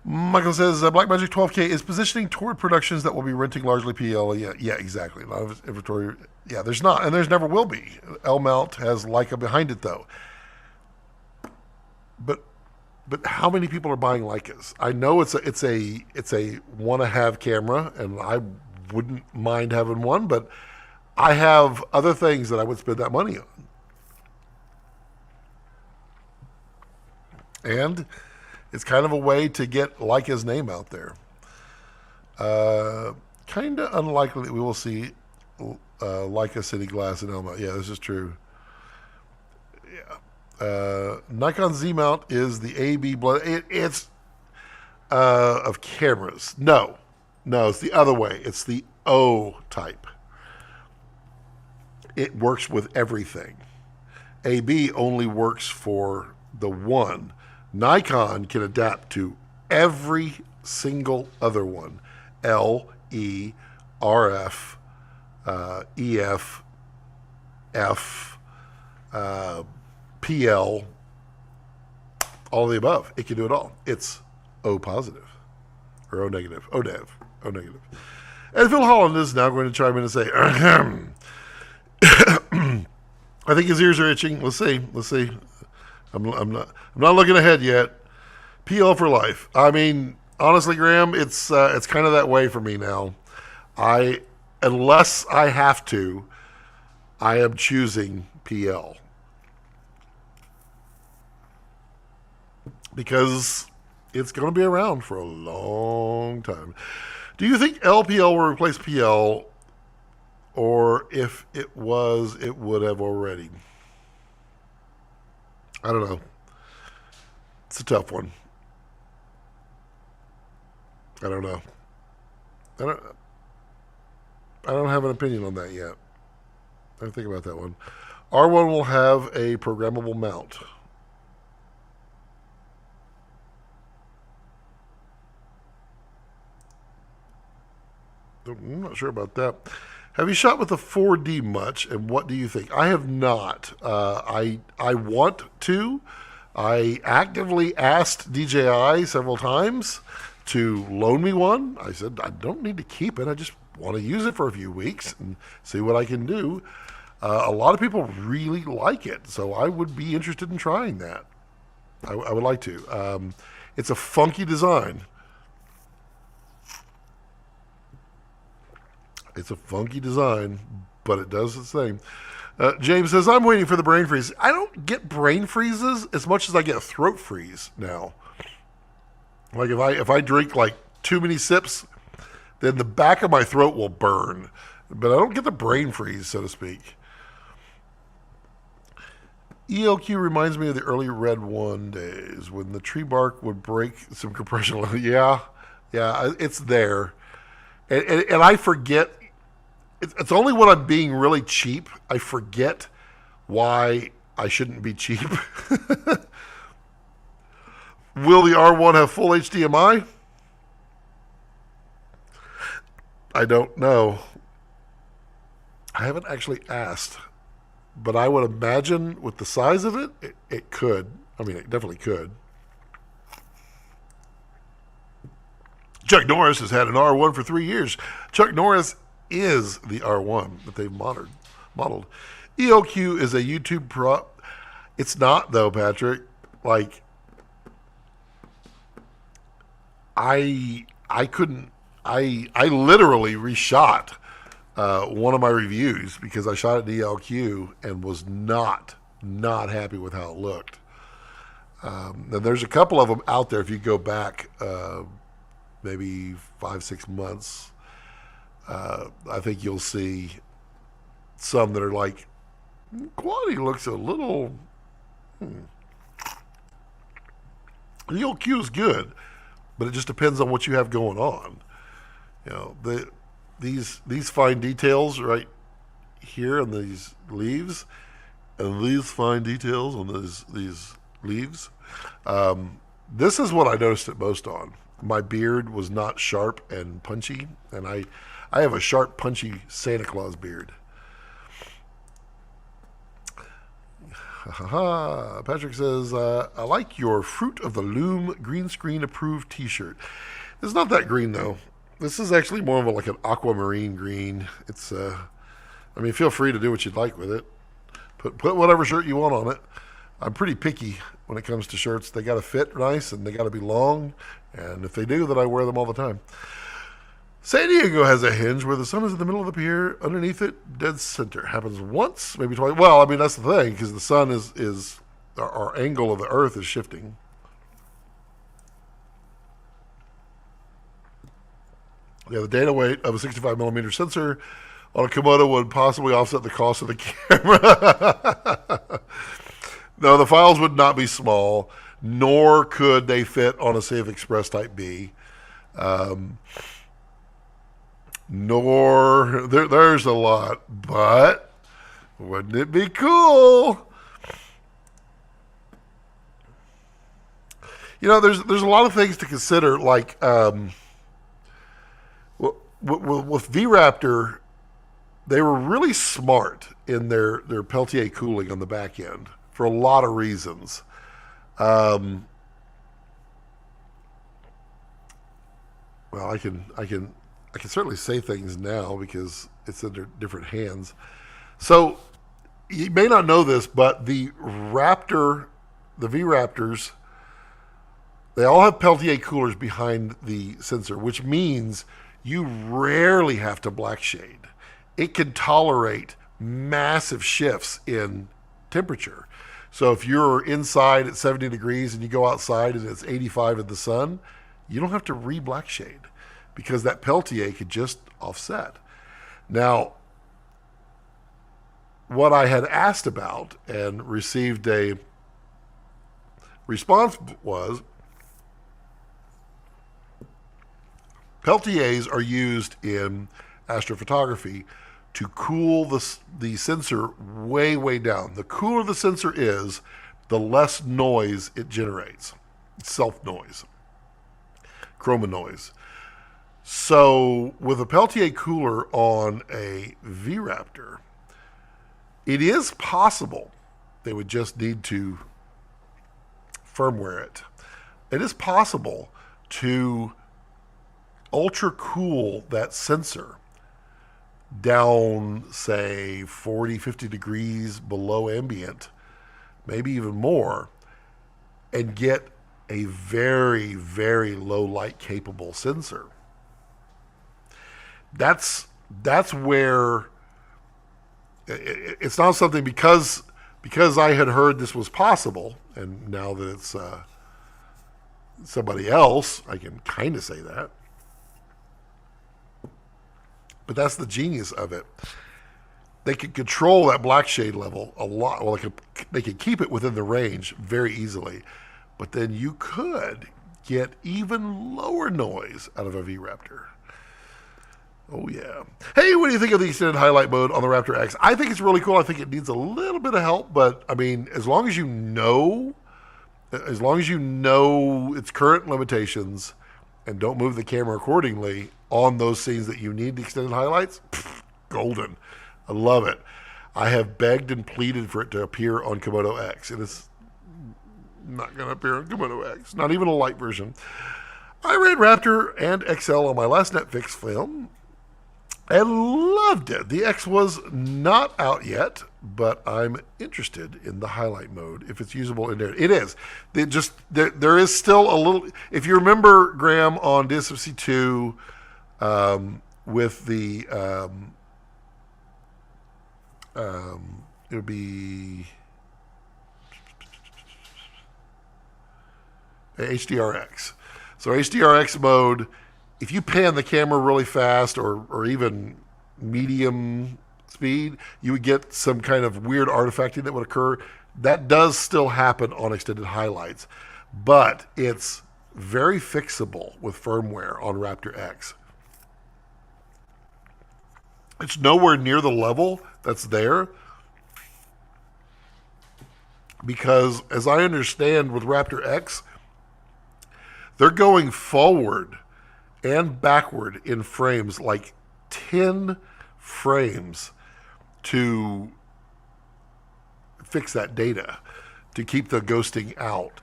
Michael says Blackmagic 12K is positioning toward productions that will be renting largely PL. Yeah, exactly. A lot of inventory. Yeah, there's not, and there's never will be. L-Mount has Leica behind it though. But how many people are buying Leicas? I know it's a want to have camera, and I wouldn't mind having one, but I have other things that I would spend that money on. And it's kind of a way to get Leica's name out there. Kind of unlikely that we will see Leica City Glass in Elma. Yeah, this is true. Yeah. Nikon Z mount is the AB blood. It's of cameras. No, it's the other way. It's the O type. It works with everything. AB only works for the one. Nikon can adapt to every single other one. L, E, RF, EF, F, PL, all of the above. It can do it all. It's O positive, or O negative, O negative. And Phil Holland is now going to chime in and say, I think his ears are itching. Let's see. I'm not looking ahead yet. PL for life. I mean, honestly, Graham, it's kind of that way for me now. Unless I have to, I am choosing PL. Because it's going to be around for a long time. Do you think LPL will replace PL, or if it was, it would have already? I don't know. It's a tough one. I don't know. I don't have an opinion on that yet. I think about that one. R1 will have a programmable mount. I'm not sure about that. Have you shot with the 4D much, and what do you think? I have not. I want to. I actively asked DJI several times to loan me one. I said, I don't need to keep it. I just want to use it for a few weeks and see what I can do. A lot of people really like it, so I would be interested in trying that. I would like to. It's a funky design. It's a funky design, but it does its thing. James says, I'm waiting for the brain freeze. I don't get brain freezes as much as I get a throat freeze now. Like if I drink like too many sips, then the back of my throat will burn. But I don't get the brain freeze, so to speak. ELQ reminds me of the early Red One days when the tree bark would break some compression. Yeah, it's there. And I forget. It's only when I'm being really cheap, I forget why I shouldn't be cheap. Will the R1 have full HDMI? I don't know. I haven't actually asked, but I would imagine with the size of it, it could. I mean, it definitely could. Chuck Norris has had an R1 for 3 years. Chuck Norris is the R1 that they've modeled. EOQ is a YouTube pro. It's not though, Patrick. Like I couldn't. I literally reshot one of my reviews because I shot it in ELQ and was not happy with how it looked. And there's a couple of them out there. If you go back maybe 5-6 months, I think you'll see some that are like, quality looks a little. The ELQ is good, but it just depends on what you have going on. You know, these fine details right here on these leaves, and these fine details on these leaves. This is what I noticed it most on. My beard was not sharp and punchy, and I have a sharp, punchy Santa Claus beard. Patrick says, I like your Fruit of the Loom green screen approved t-shirt. It's not that green though. This is actually more of like an aquamarine green. It's, I mean, feel free to do what you'd like with it. Put whatever shirt you want on it. I'm pretty picky when it comes to shirts. They got to fit nice and they got to be long. And if they do, then I wear them all the time. San Diego has a hinge where the sun is in the middle of the pier. Underneath it, dead center. Happens once, maybe twice. Well, I mean, that's the thing, because the sun is our angle of the earth is shifting. Yeah, the data weight of a 65 millimeter sensor on a Komodo would possibly offset the cost of the camera. No, the files would not be small, nor could they fit on a Safe Express Type B. Nor there's a lot, but wouldn't it be cool? You know, there's a lot of things to consider. Like with V-Raptor, they were really smart in their Peltier cooling on the back end for a lot of reasons. Well, I can certainly say things now because it's under different hands. So you may not know this, but the V-Raptors, they all have Peltier coolers behind the sensor, which means you rarely have to black shade. It can tolerate massive shifts in temperature. So if you're inside at 70 degrees and you go outside and it's 85 in the sun, you don't have to re-black shade, because that Peltier could just offset. Now, what I had asked about and received a response was, Peltiers are used in astrophotography to cool the sensor way down. The cooler the sensor is, the less noise it generates. Self-noise. Chroma noise. So with a Peltier cooler on a V-Raptor, it is possible they would just need to firmware it. It is possible to ultra cool that sensor down, say, 40, 50 degrees below ambient, maybe even more, and get a very, very low light capable sensor. That's where it's not something, because I had heard this was possible, and now that it's somebody else, I can kind of say that. But that's the genius of it. They could control that black shade level a lot. Well, they could keep it within the range very easily. But then you could get even lower noise out of a V-Raptor. Oh, yeah. Hey, what do you think of the extended highlight mode on the Raptor X? I think it's really cool. I think it needs a little bit of help. But, I mean, as long as you know its current limitations and don't move the camera accordingly on those scenes that you need the extended highlights, golden. I love it. I have begged and pleaded for it to appear on Komodo X. It is not going to appear on Komodo X, not even a light version. I ran Raptor and XL on my last Netflix film. I loved it. The X was not out yet, but I'm interested in the highlight mode if it's usable in there. It is. There is still a little. If you remember, Graham, on DSFC 2, with the it would be HDRX. So HDRX mode, if you pan the camera really fast or even medium speed, you would get some kind of weird artifacting that would occur. That does still happen on extended highlights, but it's very fixable with firmware on Raptor X. It's nowhere near the level that's there because, as I understand with Raptor X, they're going forward and backward in frames, like 10 frames, to fix that data, to keep the ghosting out.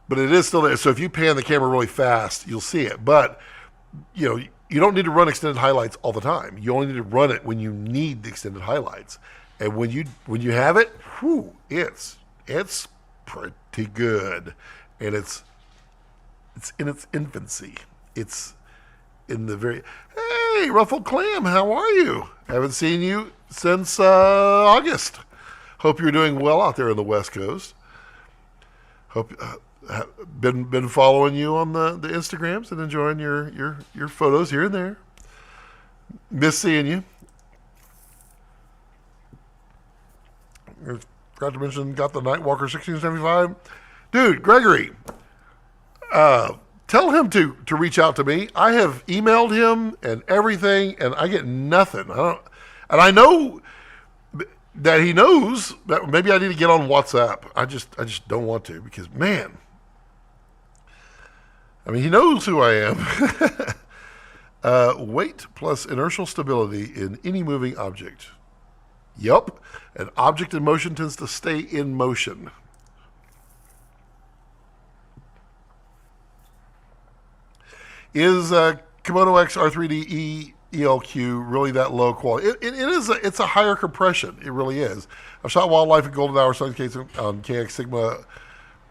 But it is still there. So if you pan the camera really fast, you'll see it. But, you know, you don't need to run extended highlights all the time. You only need to run it when you need the extended highlights. And when you have it, whew, it's pretty good. And it's in its infancy. It's in the very... Hey, Ruffled Clam, how are you? Haven't seen you since August. Hope you're doing well out there on the West Coast. Hope been following you on the Instagrams and enjoying your photos here and there. Miss seeing you. Forgot to mention, got the Nightwalker 1675. Dude, Gregory, tell him to reach out to me. I have emailed him and everything, and I get nothing. I know that he knows that maybe I need to get on WhatsApp. I just don't want to because, man, I mean, he knows who I am. Weight plus inertial stability in any moving object. Yup. An object in motion tends to stay in motion. Is Komodo X R3D ELQ really that low quality? It's a higher compression. It really is. I've shot wildlife at golden hour sun case on KX Sigma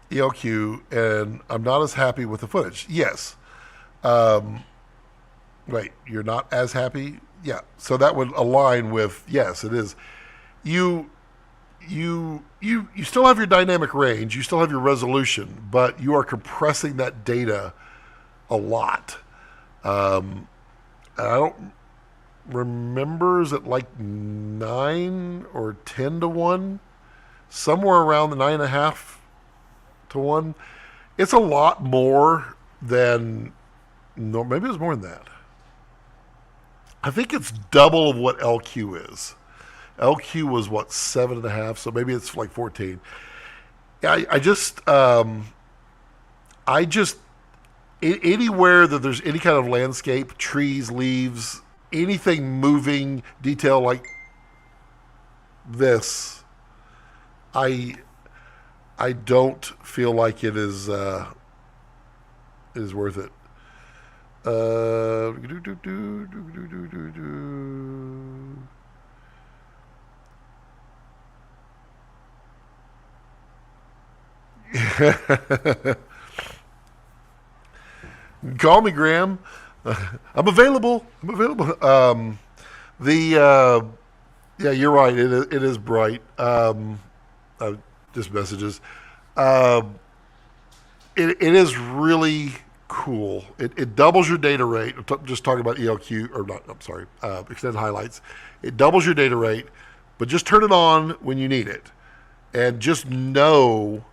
ELQ, and I'm not as happy with the footage. Yes. Right. You're not as happy? Yeah. So that would align with, yes, it is. You still have your dynamic range, you still have your resolution, but you are compressing that data a lot. And I don't remember, is it like 9 or 10 to 1? Somewhere around the 9.5 to 1. It's a lot more than, no, maybe it was more than that. I think it's double of what LQ is. LQ was what, 7.5, so maybe it's like 14. I just anywhere that there's any kind of landscape, trees, leaves, anything moving, detail like this, I don't feel like it is worth it. Call me, Graham. I'm available. Yeah, you're right. It is bright. Just messages. It is really cool. It doubles your data rate. Just talking about ELQ, or not, I'm sorry, extended highlights. It doubles your data rate, but just turn it on when you need it. And just know,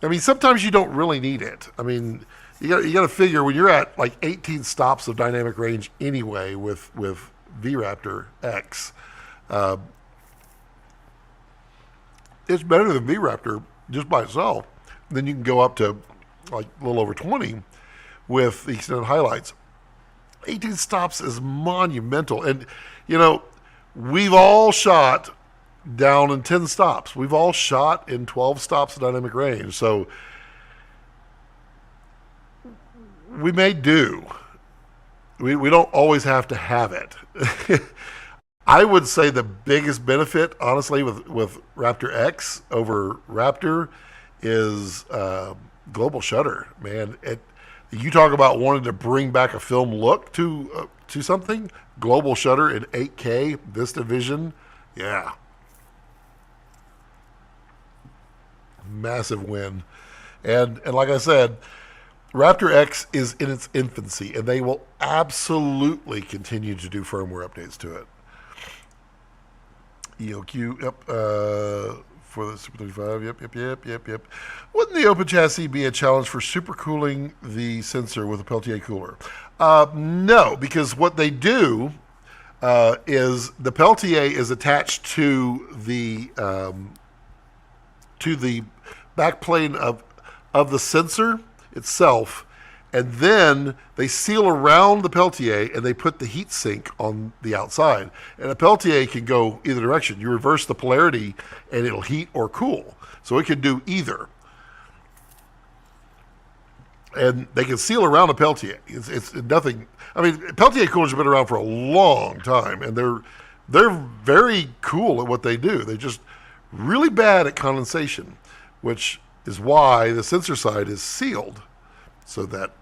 I mean, sometimes you don't really need it. I mean, you got to figure when you're at like 18 stops of dynamic range anyway with V-Raptor X, it's better than V-Raptor just by itself. Then you can go up to like a little over 20 with the extended highlights. 18 stops is monumental. And, you know, we've all shot down in 10 stops. We've all shot in 12 stops of dynamic range. So we may do. We don't always have to have it. I would say the biggest benefit, honestly, with Raptor X over Raptor is global shutter. Man, you talk about wanting to bring back a film look to something. Global shutter in 8K, Vista Vision, yeah, massive win. And like I said, Raptor X is in its infancy, and they will absolutely continue to do firmware updates to it. EOQ, yep. For the Super 35, yep. Wouldn't the open chassis be a challenge for supercooling the sensor with a Peltier cooler? No, because what they do is the Peltier is attached to the backplane of the sensor itself, and then they seal around the Peltier and they put the heat sink on the outside. And a Peltier can go either direction. You reverse the polarity and it'll heat or cool. So it can do either. And they can seal around a Peltier. It's nothing. I mean, Peltier coolers have been around for a long time, and they're very cool at what they do. They're just really bad at condensation, which is why the sensor side is sealed so that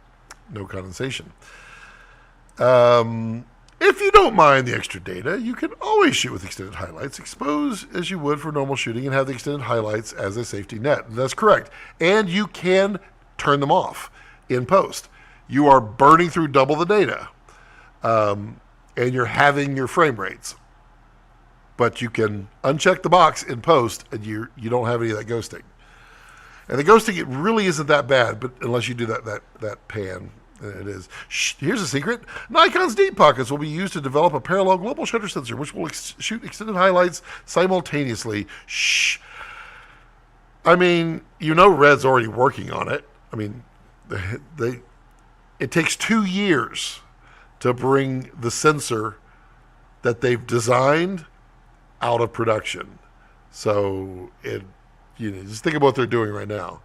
no condensation. If you don't mind the extra data, you can always shoot with extended highlights, expose as you would for normal shooting, and have the extended highlights as a safety net. And that's correct. And you can turn them off in post. You are burning through double the data, and you're having your frame rates. But you can uncheck the box in post, and you don't have any of that ghosting. And the ghosting, it really isn't that bad, but unless you do that pan, it is. Here's a secret. Nikon's deep pockets will be used to develop a parallel global shutter sensor, which will shoot extended highlights simultaneously. Shh. I mean, Red's already working on it. I mean, it takes 2 years to bring the sensor that they've designed out of production. So just think about what they're doing right now.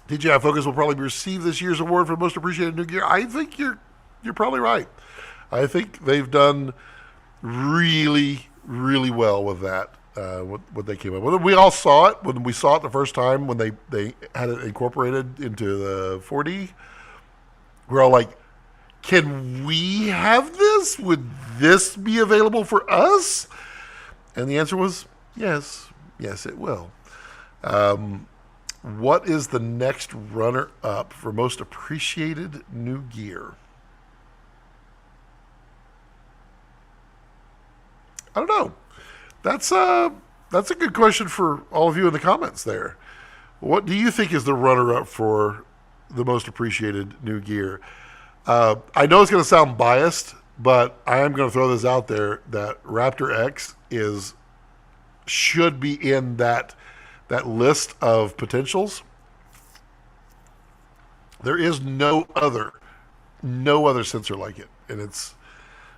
DJI Focus will probably receive this year's award for most appreciated new gear. I think you're probably right. I think they've done really, really well with that. What they came up with. We all saw it when we saw it the first time when they had it incorporated into the 4D. We're all like, can we have this? Would this be available for us? And the answer was yes. Yes, it will. What is the next runner-up for most appreciated new gear? I don't know. That's a good question for all of you in the comments there. What do you think is the runner-up for the most appreciated new gear? I know it's going to sound biased, but I am going to throw this out there that Raptor X should be in that list of potentials. There is no other sensor like it, and it's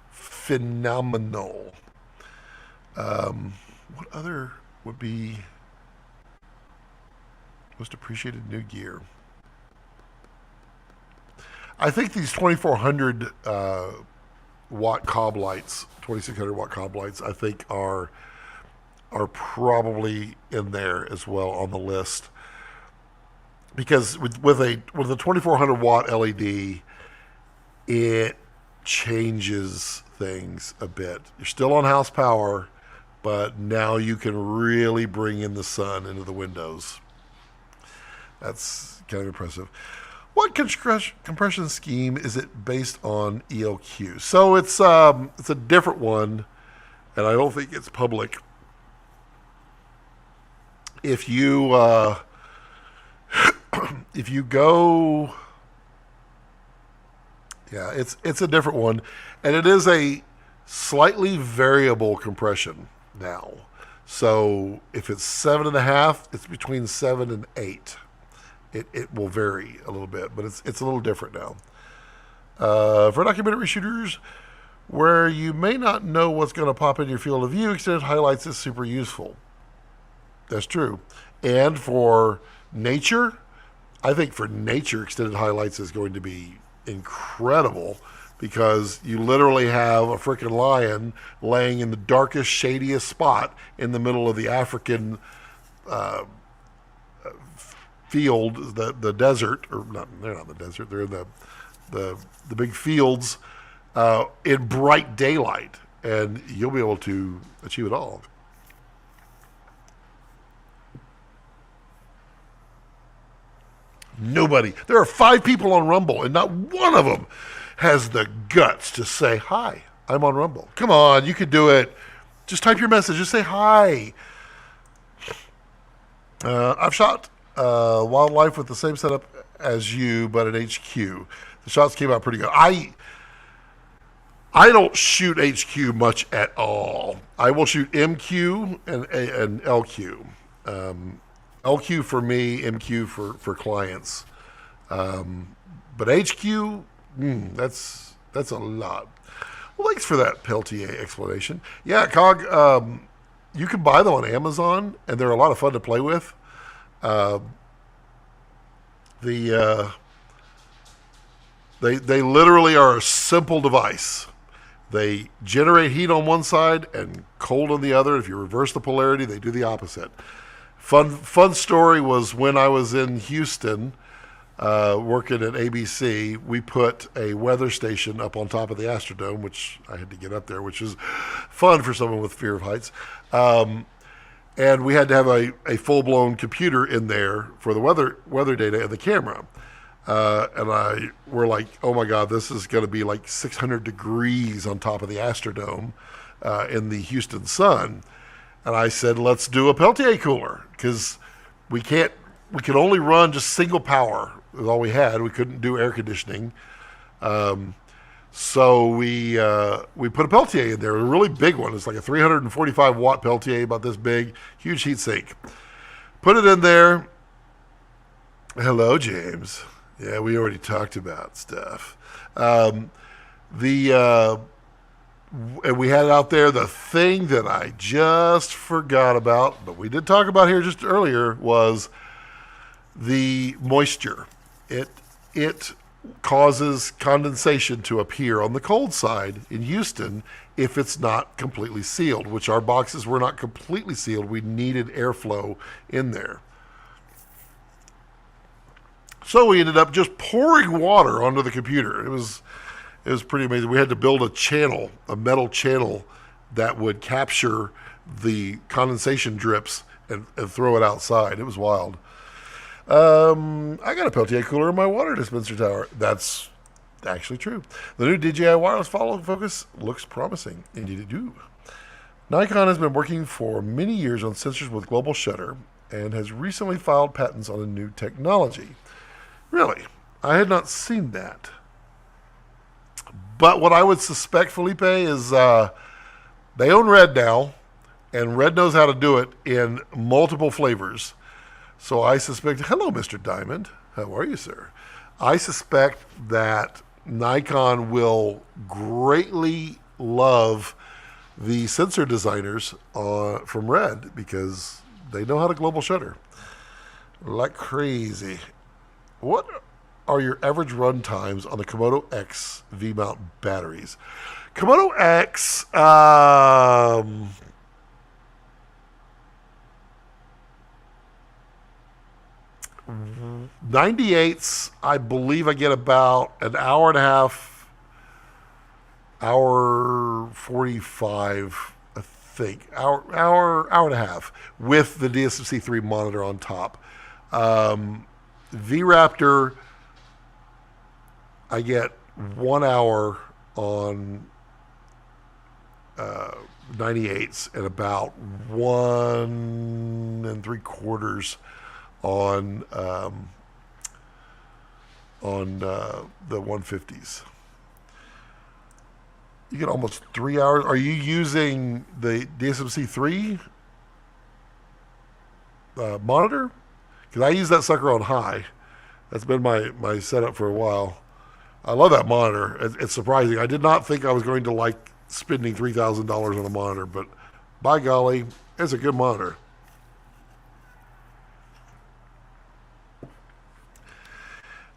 phenomenal. What other would be most appreciated new gear? I think these 2400 watt cob lights, 2600 watt cob lights, I think are probably in there as well on the list, because with a 2400 watt LED, it changes things a bit. You're still on house power, but now you can really bring in the sun into the windows. That's kind of impressive. What compression scheme is it based on ELQ? So it's a different one, and I don't think it's public. If you go, yeah, it's a different one, and it is a slightly variable compression now. So if it's 7.5, it's between 7 and 8. It will vary a little bit, but it's a little different now. For documentary shooters, where you may not know what's going to pop in your field of view, extended highlights is super useful. That's true. And for nature, I think for nature, extended highlights is going to be incredible because you literally have a freaking lion laying in the darkest, shadiest spot in the middle of the African field, the desert, or not, they're not in the desert, they're in the big fields in bright daylight, and you'll be able to achieve it all. Nobody. There are 5 people on Rumble, and not one of them has the guts to say, hi, I'm on Rumble. Come on, you could do it. Just type your message. Just say hi. I've shot wildlife with the same setup as you, but at HQ. The shots came out pretty good. I don't shoot HQ much at all. I will shoot MQ and LQ. LQ for me, MQ for clients. But HQ, that's a lot. Well, thanks for that Peltier explanation. Yeah, Cog, you can buy them on Amazon, and they're a lot of fun to play with. They literally are a simple device. They generate heat on one side and cold on the other. If you reverse the polarity, they do the opposite. Fun story was when I was in Houston working at ABC, we put a weather station up on top of the Astrodome, which I had to get up there, which is fun for someone with fear of heights. And we had to have a full-blown computer in there for the weather data and the camera. And we're like, oh my God, this is going to be like 600 degrees on top of the Astrodome in the Houston sun. And I said, let's do a Peltier cooler because we could only run just single power. Is all we had. We couldn't do air conditioning. So we put a Peltier in there, a really big one. It's like a 345 watt Peltier, about this big, huge heat sink. Put it in there. Hello, James. Yeah, we already talked about stuff. And we had out there the thing that I just forgot about, but we did talk about here just earlier, was the moisture. It causes condensation to appear on the cold side in Houston if it's not completely sealed, which our boxes were not completely sealed. We needed airflow in there. So we ended up just pouring water onto the computer. It was pretty amazing. We had to build a metal channel that would capture the condensation drips and throw it outside. It was wild. I got a Peltier cooler in my water dispenser tower. That's actually true. The new DJI wireless follow focus looks promising. Indeed it do. Nikon has been working for many years on sensors with global shutter and has recently filed patents on a new technology. Really? I had not seen that. But what I would suspect, Felipe, is they own Red now, and Red knows how to do it in multiple flavors. So I suspect, hello, Mr. Diamond. How are you, sir? I suspect that Nikon will greatly love the sensor designers from Red because they know how to global shutter like crazy. What are your average run times on the Komodo X V-mount batteries? Komodo X, 98s, I believe I get about an hour and a half, hour 45, I think, hour and a half with the DSMC3 monitor on top. V-Raptor, I get 1 hour on 98s and about 1 3/4 on the 150s. You get almost 3 hours. Are you using the DSMC3 monitor? Because I use that sucker on high. That's been my setup for a while. I love that monitor. It's surprising. I did not think I was going to like spending $3,000 on a monitor, but by golly, it's a good monitor.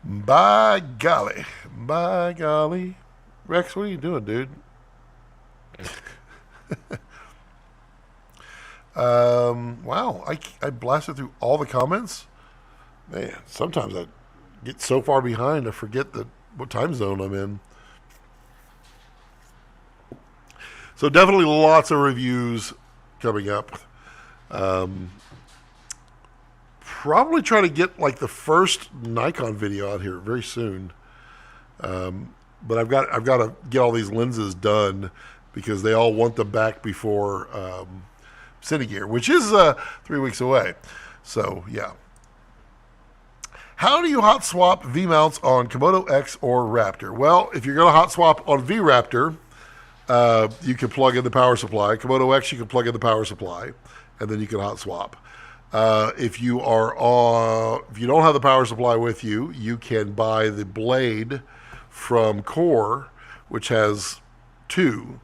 By golly. By golly. Rex, what are you doing, dude? Wow. I blasted through all the comments. Man, sometimes I get so far behind I forget what time zone I'm in. So definitely lots of reviews coming up. Um, Probably try to get like the first Nikon video out here very soon. But I've got to get all these lenses done because they all want them back before Cinegear, which is 3 weeks away. So yeah. How do you hot swap V mounts on Komodo X or Raptor? Well, if you're going to hot swap on V Raptor, you can plug in the power supply. Komodo X, you can plug in the power supply, and then you can hot swap. If you don't have the power supply with you, you can buy the blade from Core, which has two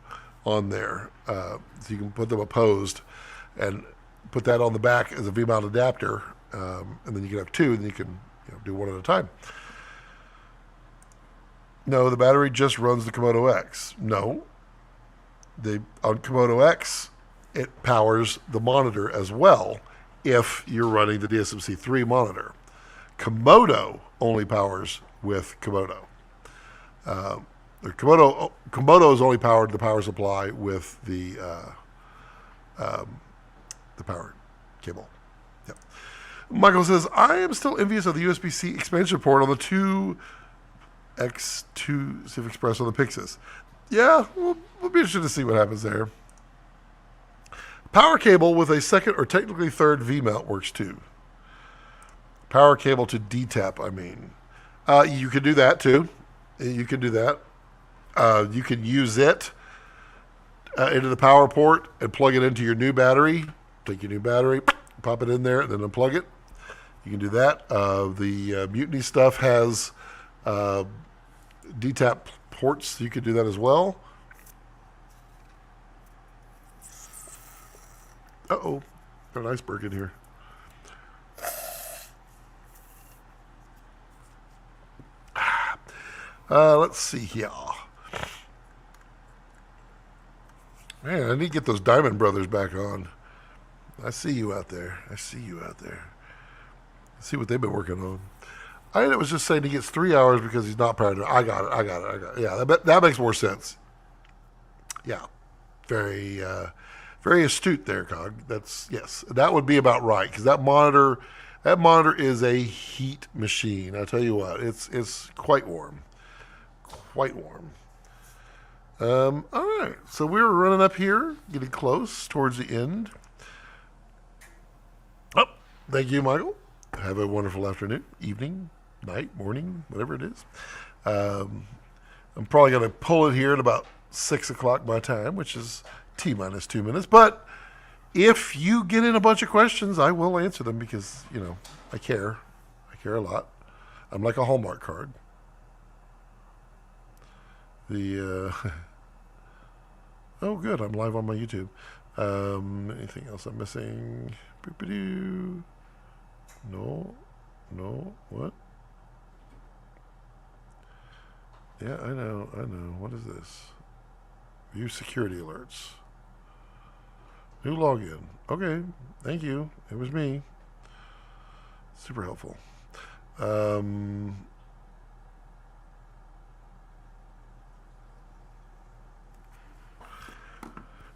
on there, so you can put them opposed and put that on the back as a V-mount adapter, and then you can have two, and then you can do one at a time. No, the battery just runs the Komodo X. No, on Komodo X, it powers the monitor as well if you're running the DSMC3 monitor. Komodo only powers with Komodo. Komodo is only powered the power supply with the power cable. Yep. Michael says, I am still envious of the USB-C expansion port on the 2X2 Civic Express on the Pixis. Yeah, we'll be interested to see what happens there. Power cable with a second or technically third V-mount works too. Power cable to DTAP, I mean. You can do that too. You can do that. You can use it into the power port and plug it into your new battery. Take your new battery, pop it in there, and then unplug it. You can do that. The Mutiny stuff has DTAP ports. You could do that as well. Uh-oh. Got an iceberg in here. Let's see here. Man, I need to get those Diamond Brothers back on. I see you out there. Let's see what they've been working on. I was just saying he gets 3 hours because he's not powered. I got it. Yeah, that makes more sense. Yeah. Very astute there, Cog. Yes. That would be about right because that monitor is a heat machine. I tell you what, it's quite warm. Quite warm. All right. So we're running up here, getting close towards the end. Oh, thank you, Michael. Have a wonderful afternoon, evening, night, morning, whatever it is. I'm probably going to pull it here at about 6 o'clock my time, which is T-minus 2 minutes. But if you get in a bunch of questions, I will answer them because, I care. I care a lot. I'm like a Hallmark card. Oh, good. I'm live on my YouTube. Anything else I'm missing? Boop-a-doo. No. What? Yeah, I know. What is this? View security alerts. New login. Okay. Thank you. It was me. Super helpful.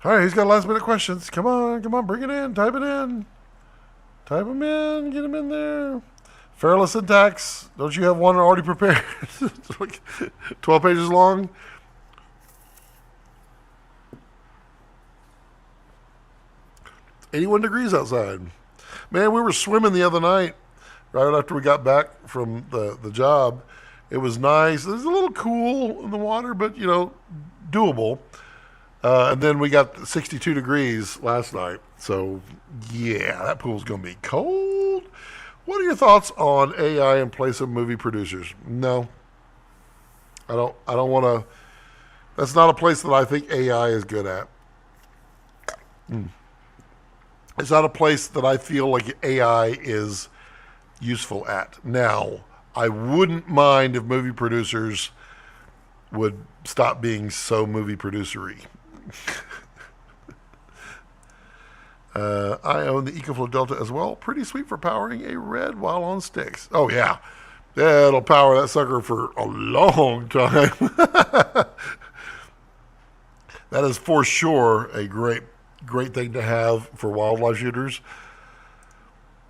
All right, who's got last minute questions? Come on, bring it in. Type it in. Type them in. Get them in there. Fairless syntax. Don't you have one already prepared? It's like 12 pages long. It's 81 degrees outside. Man, we were swimming the other night right after we got back from the job. It was nice. It was a little cool in the water, but, doable. And then we got 62 degrees last night. So, yeah, that pool's going to be cold. What are your thoughts on AI in place of movie producers? No. I don't want to. That's not a place that I think AI is good at. It's not a place that I feel like AI is useful at. Now, I wouldn't mind if movie producers would stop being so movie producery. I own the EcoFlow Delta as well. Pretty sweet for powering a red while on sticks. Oh yeah, yeah, it'll power that sucker for a long time. That is for sure a great thing to have for wildlife shooters.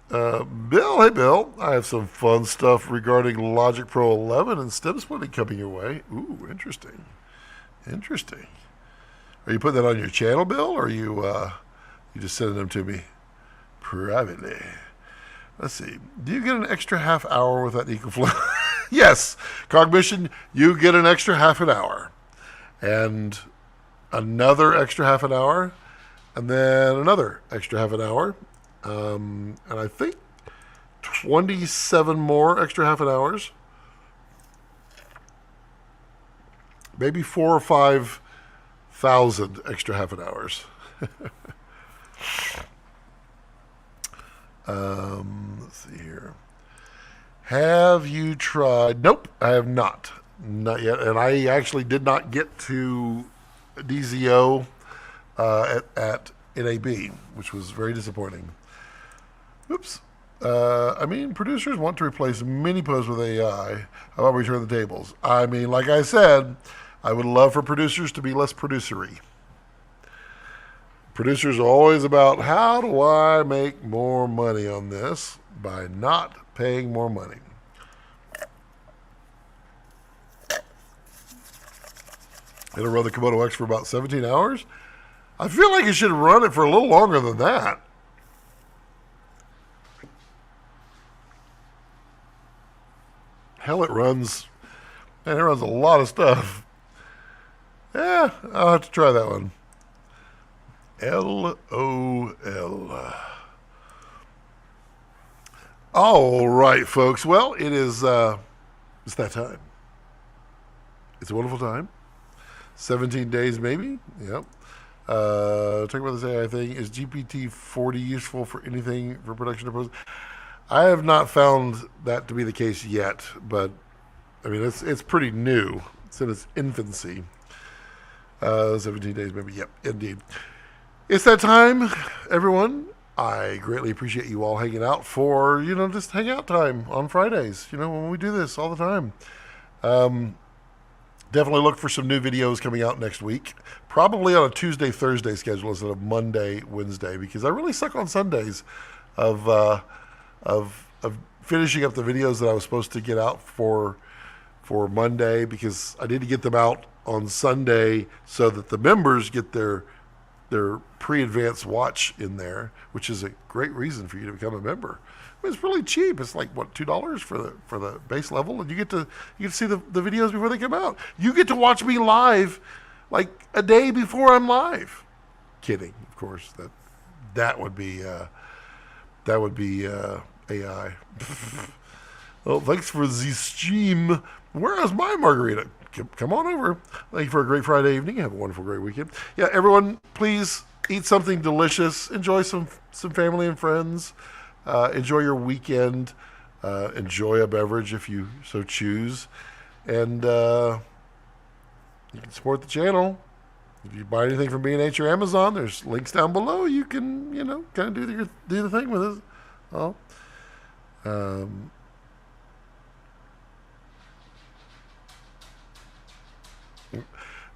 Bill, hey Bill, I have some fun stuff regarding Logic Pro 11 and stem splitting coming your way. Ooh, interesting. Interesting. Are you putting that on your channel, Bill, or are you just sending them to me privately? Let's see. Do you get an extra half hour with that EcoFlow? Yes, Cognition, you get an extra half an hour, and another extra half an hour, and then another extra half an hour. And I think 27 more extra half an hours. Maybe 4 or 5,000 extra half an hours. Let's see here. Have you tried? Nope, I have not. Not yet. And I actually did not get to DZO at NAB, which was very disappointing. Oops. I mean, producers want to replace mini posts with AI. How about we turn the tables? I mean, like I said, I would love for producers to be less producery. Producers are always about, how do I make more money on this by not paying more money? It'll run the Komodo X for about 17 hours. I feel like it should run it for a little longer than that. Hell, it runs a lot of stuff. Yeah, I'll have to try that one. LOL. All right, folks. Well, it's that time. It's a wonderful time. 17 days, maybe. Yep. Talking about this AI thing. Is GPT-40 useful for anything for production or post? I have not found that to be the case yet, but I mean, it's pretty new. It's in its infancy. 17 days, maybe. Yep, indeed. It's that time, everyone. I greatly appreciate you all hanging out for, just hangout time on Fridays, when we do this all the time. Definitely look for some new videos coming out next week. Probably on a Tuesday, Thursday schedule instead of Monday, Wednesday, because I really suck on Sundays of finishing up the videos that I was supposed to get out for Monday, because I need to get them out on Sunday so that the members get their pre-advanced watch in there, which is a great reason for you to become a member. I mean, it's really cheap. It's like what, $2 for the base level, and you get to see the videos before they come out. You get to watch me live like a day before I'm live. Kidding, of course. That would be AI. Well, thanks for the stream. Where is my margarita? Come on over. Thank you for a great Friday evening. Have a wonderful, great weekend. Yeah, everyone, please eat something delicious. Enjoy some family and friends. Enjoy your weekend. Enjoy a beverage if you so choose. And you can support the channel. If you buy anything from B&H or Amazon, there's links down below. You can, kind of do the thing with it. Well,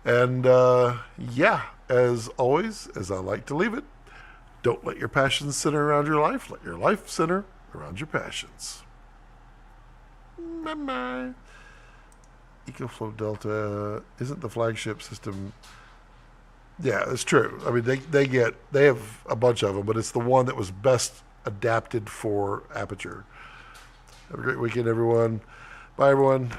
and yeah, as always, as I like to leave it, don't let your passions center around your life. Let your life center around your passions. Bye-bye. EcoFlow Delta isn't the flagship system. Yeah, it's true. I mean, they have a bunch of them, but it's the one that was best adapted for Aputure. Have a great weekend, everyone. Bye, everyone.